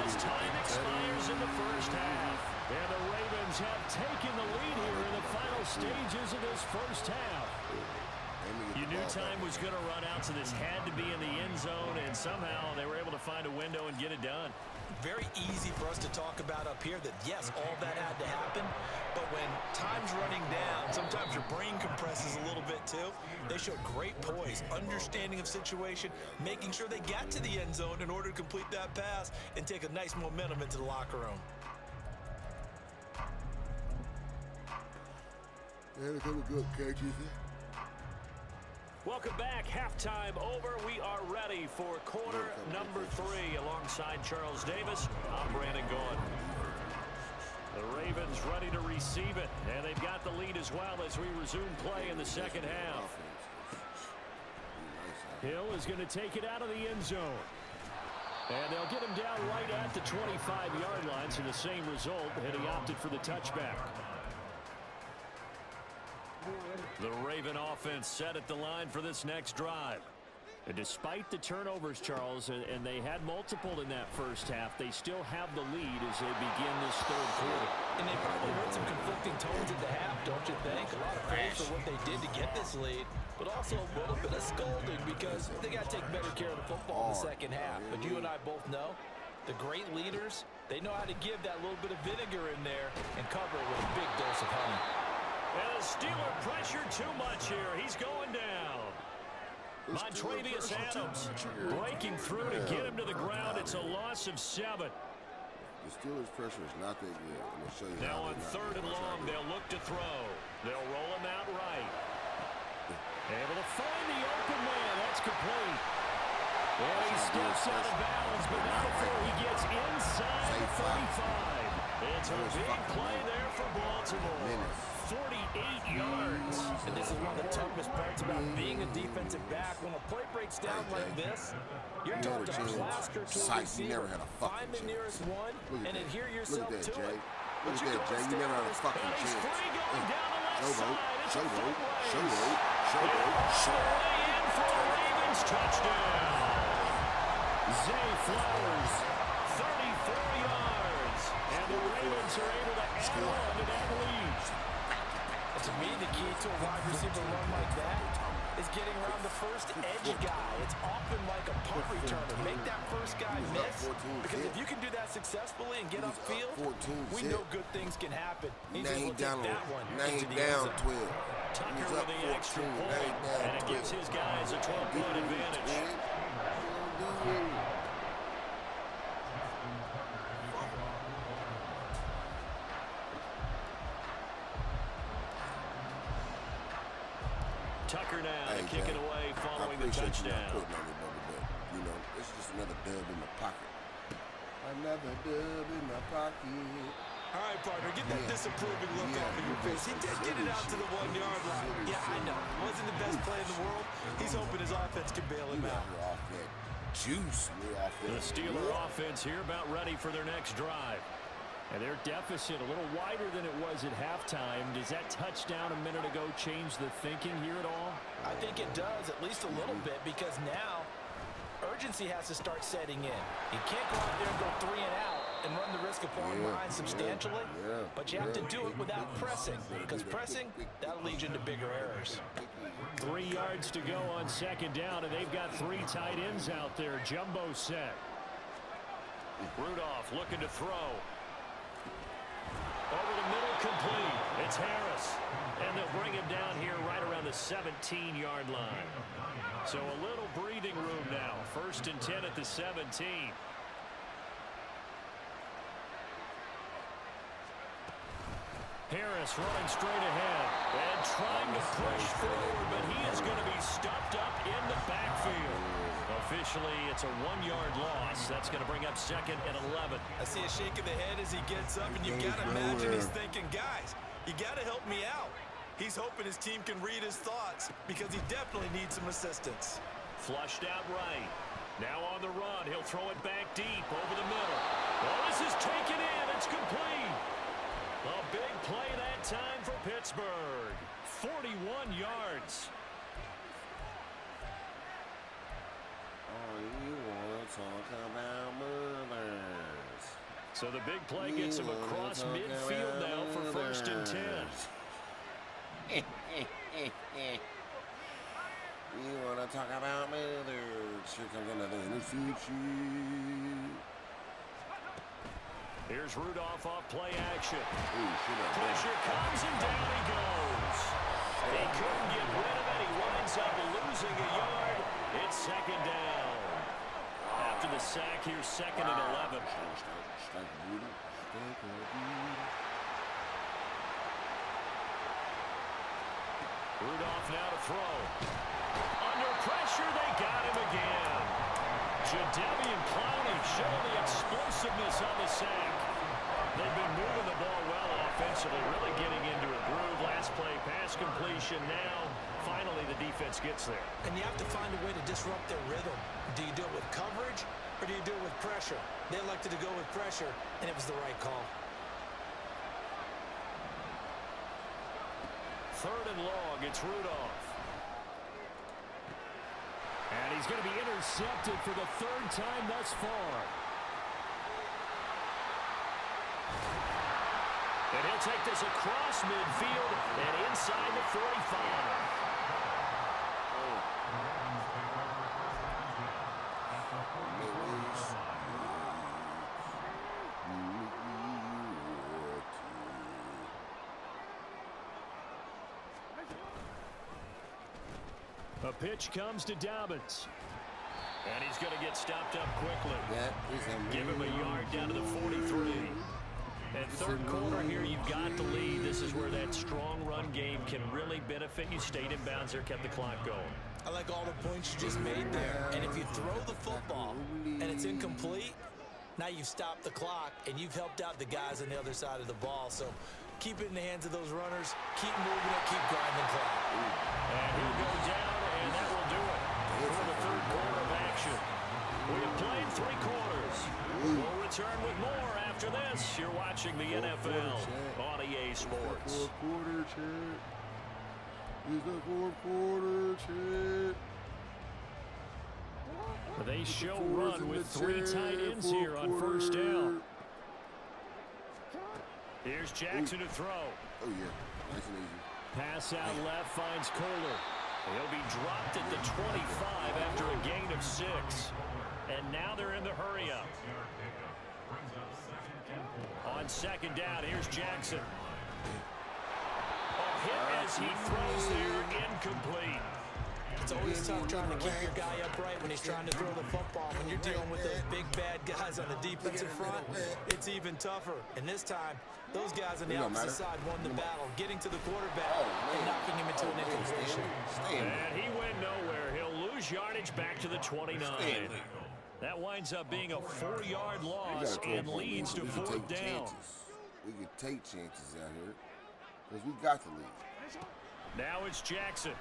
as time expires in the first half. And the Ravens have taken the lead here in the final stages of this first half. You knew time was going to run out, so this had to be in the end zone, and somehow they were able to find a window and get it done. Very easy for us to talk about up here that, yes, all that had to happen, but when time's running down, sometimes your brain compresses a little bit too. They showed great poise, understanding of situation, making sure they got to the end zone in order to complete that pass and take a nice momentum into the locker room. Good catches. Welcome back. Halftime over. We are ready for quarter number 3. Alongside Charles Davis, I'm Brandon Gaughan. The Ravens ready to receive it, and they've got the lead as well as we resume play in the second half. Hill is going to take it out of the end zone. And they'll get him down right at the 25-yard line, so the same result, and he opted for the touchback. The Raven offense set at the line for this next drive. And despite the turnovers, Charles, and they had multiple in that first half, they still have the lead as they begin this third quarter. And they probably heard some conflicting tones at the half, don't you think? A lot of praise for what they did to get this lead, but also a little bit of scolding because they got to take better care of the football in the second half. But you and I both know the great leaders, they know how to give that little bit of vinegar in there and cover it with a big dose of honey. And the Steeler pressure too much here. He's going down. Montravius Adams breaking through to get him to the ground. It's a loss of 7. The Steelers' pressure is not that good. I'm going to show you now on 3rd and long, they'll look to throw. They'll roll him out right. Able to find the open man. That's complete. And he steps out of bounds, but not before he gets inside the 35. It's a big play there for Baltimore. 48 yards. And this is one of the toughest parts about being a defensive back. When a play breaks down like this, you're told to plaster to a receiver. Find the nearest one and adhere yourself to it. Look at that, Jay. You never had a fucking chance. He's free going down the left side. It's a Show. in for a Ravens touchdown. Zay Flowers, 34 yards. And the Ravens are able to add on to that lead. To me, the key to a wide receiver run like that is getting around the first edge guy. It's often like a punt returner. Make that first guy miss, because if you can do that successfully and get upfield, we know good things can happen. He's able to take that one into the end zone. 12. Tucker with the extra point, and it gives his guys a 12-point advantage. Tucker now to kick it away following the touchdown. You know, it's just another dub in my pocket. Another dub in my pocket. All right, partner, get that disapproving look off of your face. He did get it out to the 1-yard line. Yeah, I know. Wasn't the best play in the world. He's hoping his offense can bail him out. Juice. The Steeler offense here about ready for their next drive. And their deficit a little wider than it was at halftime. Does that touchdown a minute ago change the thinking here at all? I think it does, at least a little bit, because now urgency has to start setting in. You can't go out there and go 3 and out and run the risk of falling behind substantially, but you have to do it without pressing, because pressing, that'll lead you into bigger errors. 3 yards to go on second down, and they've got 3 tight ends out there. Jumbo set. Rudolph looking to throw. Over the middle, complete. It's Harris. And they'll bring him down here right around the 17-yard line. So a little breathing room now. 1st and 10 at the 17. Harris running straight ahead and trying to push forward, but he is going to be stuffed up in the backfield. Officially, it's a 1-yard loss. That's going to bring up 2nd and 11. I see a shake of the head as he gets up, and you've got to imagine he's thinking, guys, you got to help me out. He's hoping his team can read his thoughts because he definitely needs some assistance. Flushed out right. Now on the run. He'll throw it back deep over the middle. Well, this is taken in. It's complete. A big play that time for Pittsburgh. 41 yards. Oh, you want to talk about mothers. So the big play gets him across midfield now for 1st and 10. You want to talk about mothers. Here comes another in the future. Here's Rudolph off play action. Pressure comes and down he goes. He couldn't get rid of it. He winds up losing a yard. It's 2nd down. After the sack, here's 2nd and 11. Rudolph now to throw. Under pressure, they got him again. Jadeveon Clowney showing the explosiveness on the sack. They've been moving the ball well offensively, really getting into a groove. Last play, pass completion. Now, finally, the defense gets there. And you have to find a way to disrupt their rhythm. Do you do it with coverage, or do you do it with pressure? They elected to go with pressure, and it was the right call. 3rd and long, it's Rudolph. And he's going to be intercepted for the 3rd time thus far. And he'll take this across midfield and inside the 45. A pitch comes to Dobbins. And he's going to get stopped up quickly. Give him a yard down to the 43. And 3rd quarter here, you've got the lead. This is where that strong run game can really benefit you. Stayed in bounds there, kept the clock going. I like all the points you just made there. And if you throw the football and it's incomplete, now you've stopped the clock and you've helped out the guys on the other side of the ball. So keep it in the hands of those runners. Keep moving it. Keep grinding the clock. And he'll go down, and that will do it for the 3rd quarter of action. We have played 3 quarters. We'll return with more after this. You're watching the NFL on EA Sports. 4th quarter, Chad. It's the 4th quarter, Chad. They show run with 3 tight ends here on 1st down. Here's Jackson to throw. Oh, yeah. Nice and easy. Pass out left finds Kohler. He'll be dropped at the 25 after a gain of 6. And now they're in the hurry-up. On 2nd down, here's Jackson. A hit as he throws there, incomplete. It's always tough trying to keep your guy upright when he's trying to throw the football. When you're dealing with those big, bad guys on the defensive front, it's even tougher. And this time, those guys on the opposite side won the battle, getting to the quarterback and knocking him into an incompletion. And he went nowhere. He'll lose yardage back to the 29. That winds up being a 4-yard loss and leads to 4th down. we can take chances out here because we got the lead. Now it's Jackson.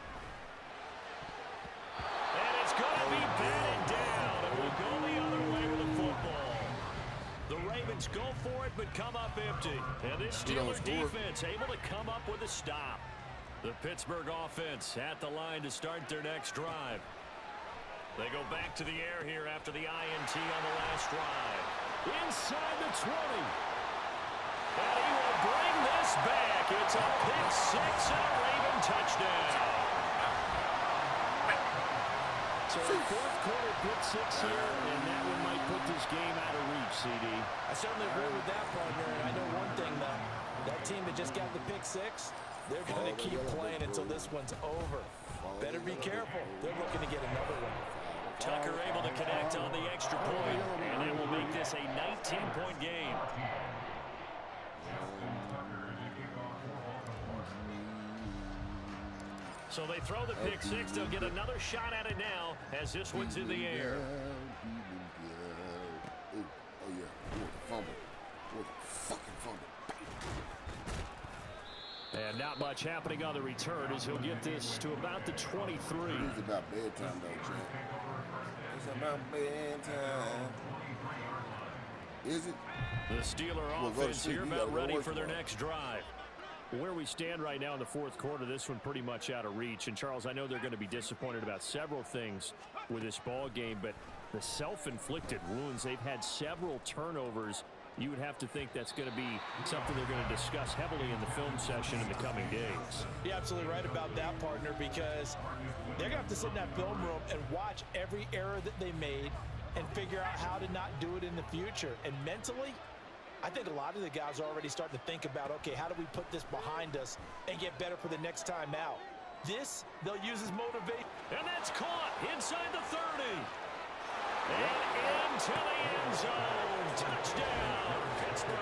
And it's going to be batted down. It will go the other way with the football. The Ravens go for it but come up empty. And this Steelers defense able to come up with a stop. The Pittsburgh offense at the line to start their next drive. They go back to the air here after the INT on the last drive. Inside the 20. And he will bring this back. It's a pick six and a Raven touchdown. So fourth quarter pick six here, and that one might put this game out of reach, CD. I certainly agree with that, partner. And I know one thing, though. That team that just got the pick six, they're going to keep playing until this one's over. Better be careful. They're looking to get another one. Tucker able to connect on the extra point, and that will make this a 19-point game. So they throw the pick six. They'll get another shot at it now as this one's in the air. Oh, yeah. Fumble. Fucking fumble. And not much happening on the return as he'll get this to about the 23. It's about bedtime, though, Trent. It's about bedtime. Is it? The Steeler offense here about ready for their next drive. Where we stand right now in the fourth quarter, this one pretty much out of reach. And, Charles, I know they're going to be disappointed about several things with this ball game, but the self-inflicted wounds, they've had several turnovers. You would have to think that's going to be something they're going to discuss heavily in the film session in the coming days. You're absolutely right about that, partner, because they're going to have to sit in that film room and watch every error that they made and figure out how to not do it in the future. And mentally, I think a lot of the guys are already starting to think about, okay, how do we put this behind us and get better for the next time out? This, they'll use as motivation. And that's caught inside the 30. And into the end zone. Touchdown, Pittsburgh.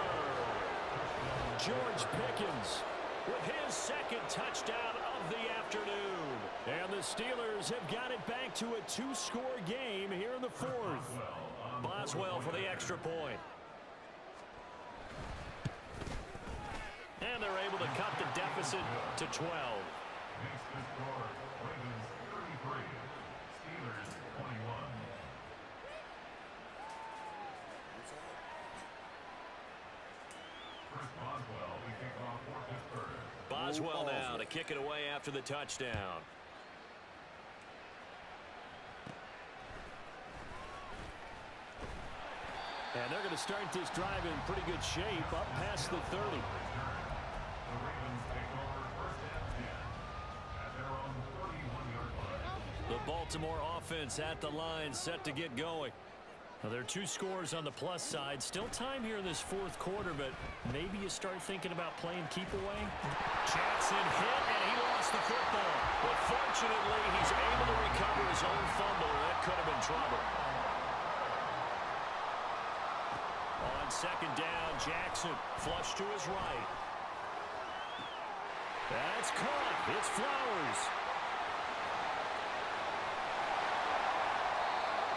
George Pickens with his second touchdown of the afternoon. And the Steelers have got it back to a two-score game here in the fourth. Boswell for the extra point. And they're able to cut the deficit to 12. Boswell now to kick it away after the touchdown. And they're going to start this drive in pretty good shape up past the 30. The Baltimore offense at the line set to get going. Now, there are two scores on the plus side. Still time here in this fourth quarter, but maybe you start thinking about playing keep away. Jackson hit, and he lost the football. But fortunately, he's able to recover his own fumble. That could have been trouble. On second down, Jackson flush to his right. That's caught. It's Flowers.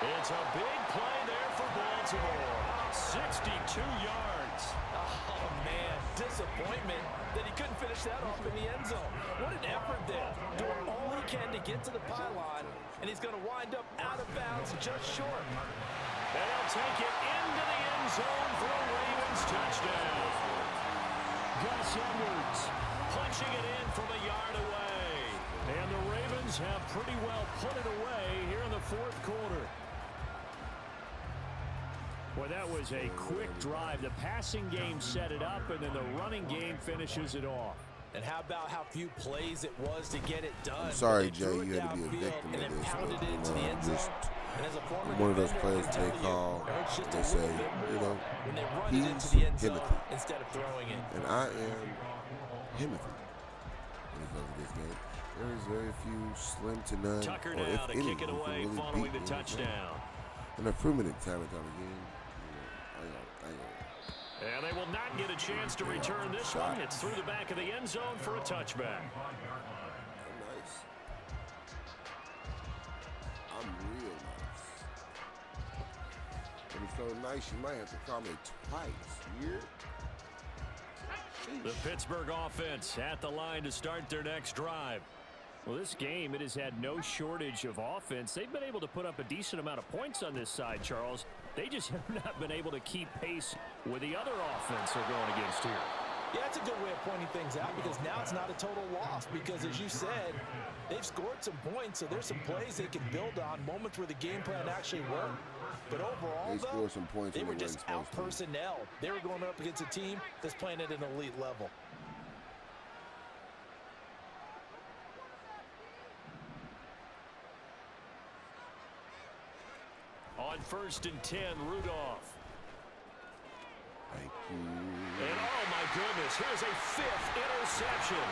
It's a big play there for Baltimore. 62 yards. Oh, man, disappointment that he couldn't finish that off in the end zone. What an effort there. Doing all he can to get to the pylon, and he's going to wind up out of bounds just short. And he'll take it into the end zone for a Ravens touchdown. Gus Edwards punching it in from a yard away. And the Ravens have pretty well put it away here in the fourth quarter. Well, that was a quick drive. The passing game set it up, and then the running game finishes it off. And how about how few plays it was to get it done? I'm sorry, Jay, you had to be a victim of this. I'm one of those players they call, they say, you know, he's Himothy. Instead of throwing it. And I am Himothy when it comes to this game. There is very few, slim to none, Tucker or if now to any, kick it away really following the beat touchdown. And I've proven it time and time again. And they will not get a chance to return this one. It's through the back of the end zone for a touchback. Nice. I'm real nice. When it's so nice, you might have to call me twice. Yeah? The Pittsburgh offense at the line to start their next drive. Well, this game, it has had no shortage of offense. They've been able to put up a decent amount of points on this side, Charles. They just have not been able to keep pace with the other offense they're going against here. Yeah, that's a good way of pointing things out because now it's not a total loss because, as you said, they've scored some points, so there's some plays they can build on, moments where the game plan actually worked. But overall, though, they were just out-personnel. They were going up against a team that's playing at an elite level. On 1st and 10, Rudolph. Thank you. And oh my goodness, here's a 5th interception.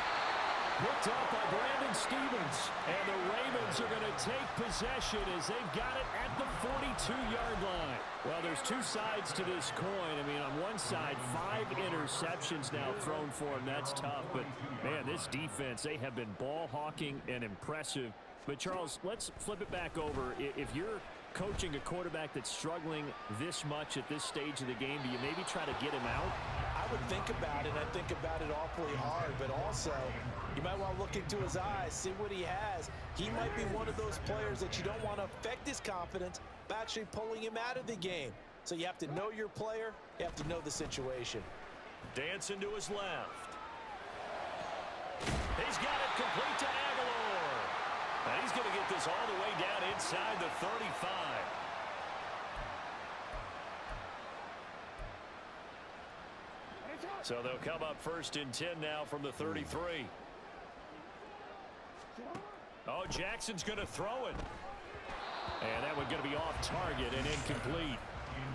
Picked up by Brandon Stevens. And the Ravens are going to take possession as they've got it at the 42-yard line. Well, there's two sides to this coin. I mean, on one side, 5 interceptions now thrown for him. That's tough. But, man, this defense, they have been ball hawking and impressive. But, Charles, let's flip it back over. If you're coaching a quarterback that's struggling this much at this stage of the game, do you maybe try to get him out? I would think about it, and I think about it awfully hard, but also you might want to look into his eyes, see what he has. He might be one of those players that you don't want to affect his confidence by actually pulling him out of the game. So you have to know your player, you have to know the situation. Dancing to his left. He's got it complete to Aguilar. And he's going to get this all the way down inside the 35. So they'll come up 1st and 10 now from the 33. Oh, Jackson's going to throw it. And that one's going to be off target and incomplete.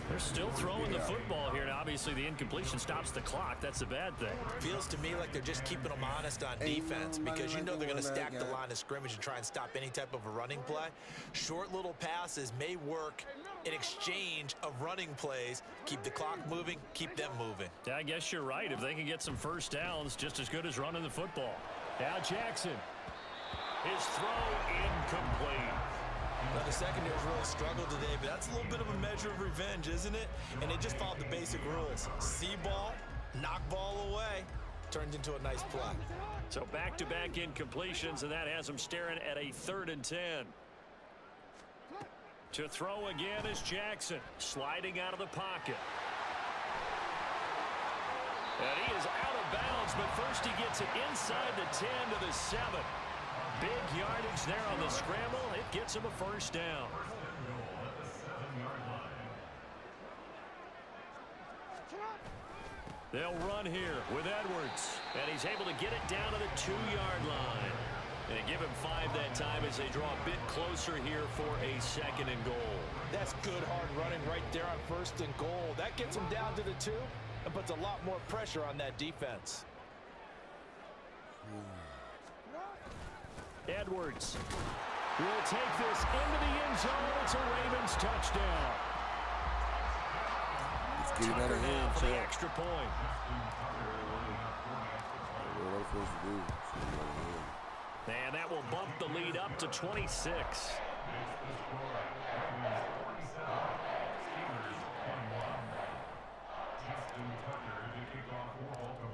They're still throwing the football here. Now, obviously, the incompletion stops the clock. That's a bad thing. Feels to me like they're just keeping them honest on defense because you know they're going to stack the line of scrimmage and try and stop any type of a running play. Short little passes may work in exchange of running plays. Keep the clock moving, keep them moving. Yeah, I guess you're right. If they can get some first downs, just as good as running the football. Now Jackson. His throw incomplete. Well, the secondary's really struggled today, but that's a little bit of a measure of revenge, isn't it? And they just followed the basic rules. See ball, knock ball away. Turned into a nice play. So back-to-back incompletions, and that has them staring at a 3rd and 10. To throw again is Jackson, sliding out of the pocket. And he is out of bounds, but first he gets it inside the 10 to the 7. Big yardage there on the scramble. It gets him a 1st down. They'll run here with Edwards. And he's able to get it down to the 2-yard line. And give him 5 that time as they draw a bit closer here for a 2nd and goal. That's good hard running right there on 1st and goal. That gets him down to the 2 and puts a lot more pressure on that defense. Edwards will take this into the end zone. It's a Ravens touchdown. Let's get it out of hand, for the extra point. And that will bump the lead up to 26.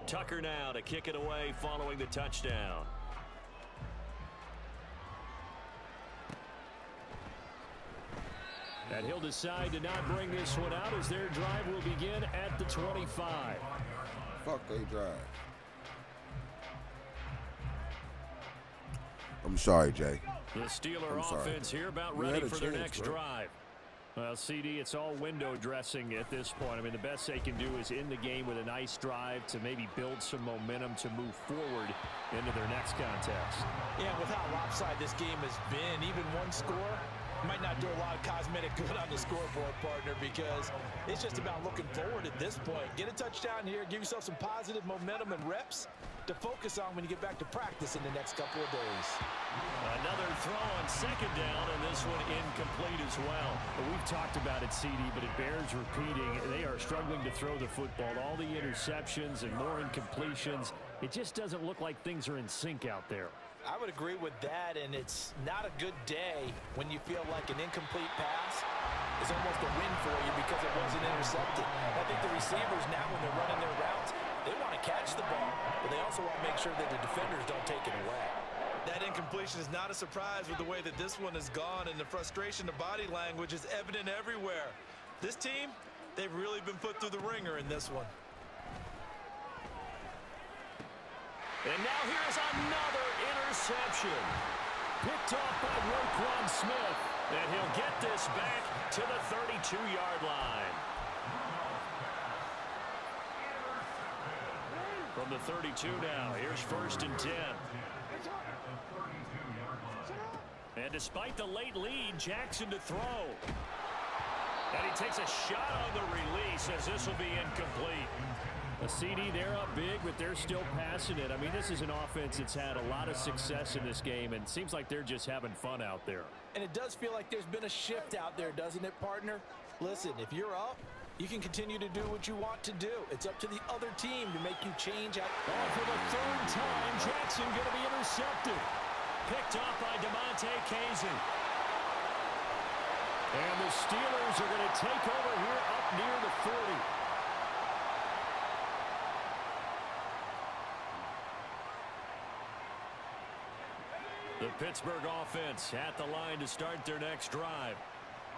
Tucker now to kick it away following the touchdown. And he'll decide to not bring this one out as their drive will begin at the 25. Fuck they drive. I'm sorry, Jay. The Steeler offense here about ready for their next drive. Well, CD, it's all window dressing at this point. I mean, the best they can do is end the game with a nice drive to maybe build some momentum to move forward into their next contest. Yeah, with how lopsided this game has been, even one score might not do a lot of cosmetic good on the scoreboard, partner, because it's just about looking forward at this point. Get a touchdown here, give yourself some positive momentum and reps to focus on when you get back to practice in the next couple of days. Another throw on 2nd down, and this one incomplete as well. We've talked about it, CD, but it bears repeating. They are struggling to throw the football. All the interceptions and more incompletions. It just doesn't look like things are in sync out there. I would agree with that, and it's not a good day when you feel like an incomplete pass is almost a win for you because it wasn't intercepted. I think the receivers now, when they're running their routes, They want to catch the ball, but they also want to make sure that the defenders don't take it away. That incompletion is not a surprise with the way that this one has gone, and the frustration, the body language is evident everywhere. This team, they've really been put through the ringer in this one. And now here's another interception. Picked off by Roquan Smith. And he'll get this back to the 32-yard line. From the 32 now, here's 1st and 10. And despite the late lead, Jackson to throw. And he takes a shot on the release as this will be incomplete. A CD, they're up big, but they're still passing it. I mean, this is an offense that's had a lot of success in this game, and it seems like they're just having fun out there. And it does feel like there's been a shift out there, doesn't it, partner? Listen, if you're up, you can continue to do what you want to do. It's up to the other team to make you change out. Oh, for the 3rd time, Jackson going to be intercepted. Picked off by DeMonte Casey. And the Steelers are going to take over here up near the 40. The Pittsburgh offense at the line to start their next drive.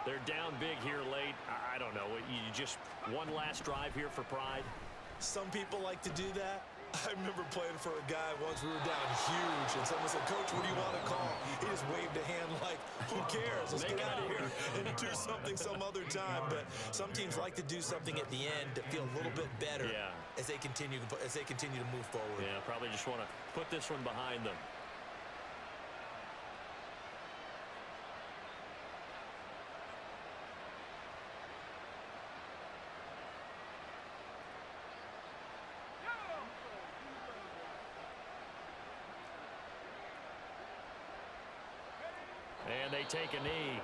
They're down big here late. I don't know. You just one last drive here for pride? Some people like to do that. I remember playing for a guy once. We were down huge, and someone said, "Coach, what do you want to call?" He just waved a hand like, "Who cares? Let's get out of here and do something some other time." But some teams like to do something at the end to feel a little bit better as they continue to move forward. Yeah, probably just want to put this one behind them. And they take a knee.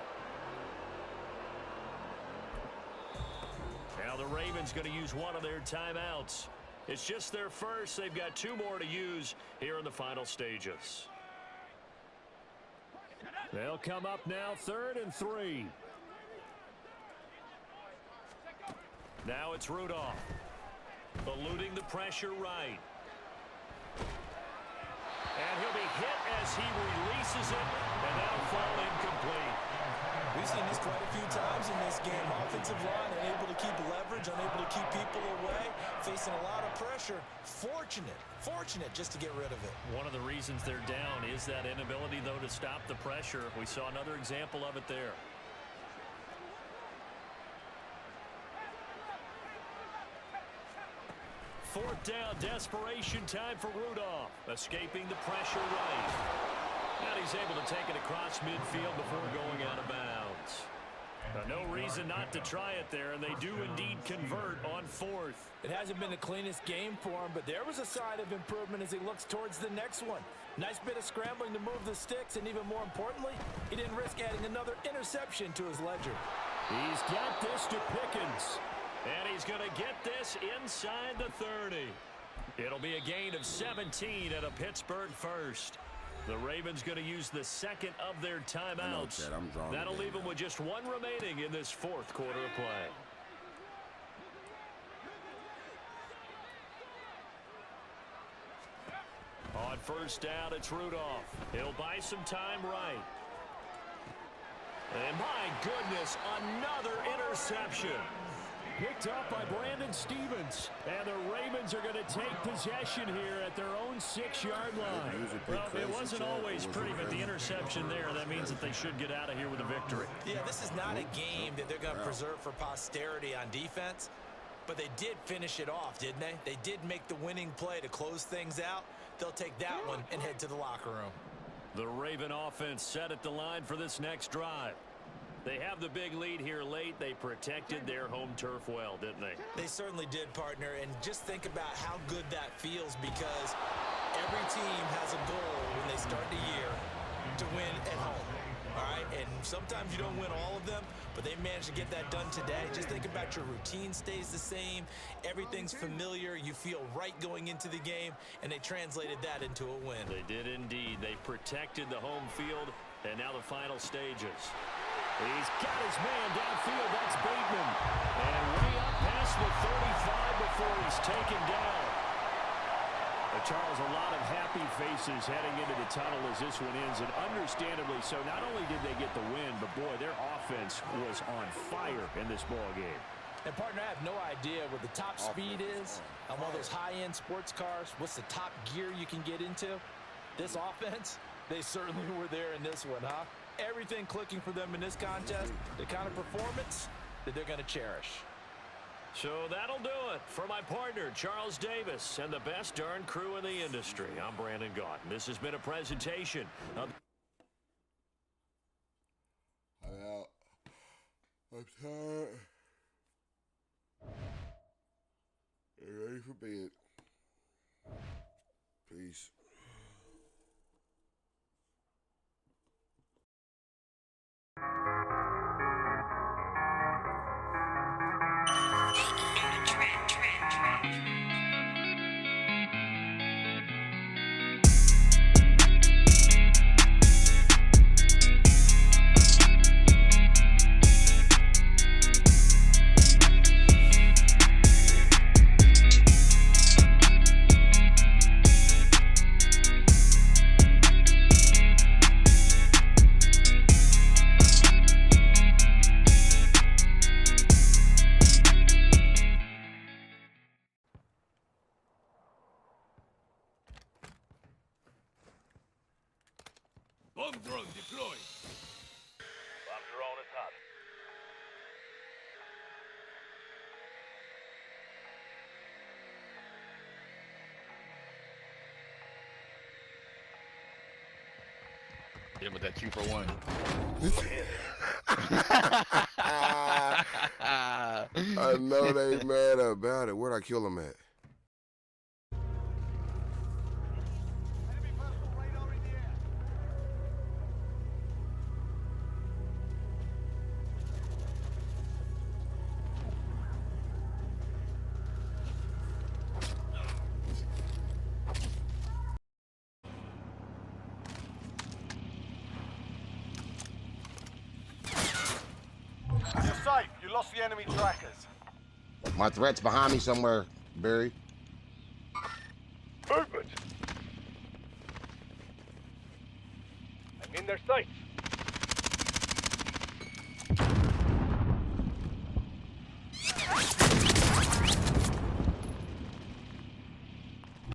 Now the Ravens going to use one of their timeouts. It's just their first. They've got 2 more to use here in the final stages. They'll come up now 3rd and 3. Now it's Rudolph. Eluding the pressure right. And he'll be hit as he releases it, and that'll fall incomplete. We've seen this quite a few times in this game. Offensive line unable to keep leverage, unable to keep people away, facing a lot of pressure. Fortunate just to get rid of it. One of the reasons they're down is that inability, though, to stop the pressure. We saw another example of it there. Fourth down, desperation time for Rudolph. Escaping the pressure right. And he's able to take it across midfield before going out of bounds. No reason not to try it there, and they do indeed convert on 4th. It hasn't been the cleanest game for him, but there was a sign of improvement as he looks towards the next one. Nice bit of scrambling to move the sticks, and even more importantly, he didn't risk adding another interception to his ledger. He's got this to Pickens. And he's going to get this inside the 30. It'll be a gain of 17 at a Pittsburgh first. The Ravens going to use the 2nd of their timeouts. That'll leave them with just 1 remaining in this 4th quarter of play. On 1st down, it's Rudolph. He'll buy some time right. And my goodness, another interception. Picked up by Brandon Stevens. And the Ravens are going to take possession here at their own 6-yard line. Well, it wasn't always pretty, but the interception there, that means that they should get out of here with a victory. Yeah, this is not a game that they're going to preserve for posterity on defense, but they did finish it off, didn't they? They did make the winning play to close things out. They'll take that one and head to the locker room. The Raven offense set at the line for this next drive. They have the big lead here late. They protected their home turf well, didn't they? They certainly did, partner. And just think about how good that feels, because every team has a goal when they start the year to win at home. All right? And sometimes you don't win all of them, but they managed to get that done today. Just think about your routine stays the same. Everything's familiar. You feel right going into the game, and they translated that into a win. They did indeed. They protected the home field, and now the final stages. He's got his man downfield. That's Bateman. And way up past the 35 before he's taken down. Charles, a lot of happy faces heading into the tunnel as this one ends, and understandably so. Not only did they get the win, but, boy, their offense was on fire in this ball game. And, partner, I have no idea what the top speed is on one of those high-end sports cars. What's the top gear you can get into? This offense, they certainly were there in this one, huh? Everything clicking for them in this contest, the kind of performance that they're going to cherish. So that'll do it for my partner, Charles Davis, and the best darn crew in the industry. I'm Brandon Gaudin. This has been a presentation of... I'm out. I'm tired. I'm ready for bed. Peace. Bomb drone deployed. Bomb drone is hot. Yeah, with that 2-for-1. I know they mad about it. Where'd I kill him at? You're safe. You lost the enemy trackers. My threat's behind me somewhere, Barry. Movement. I'm in their sights.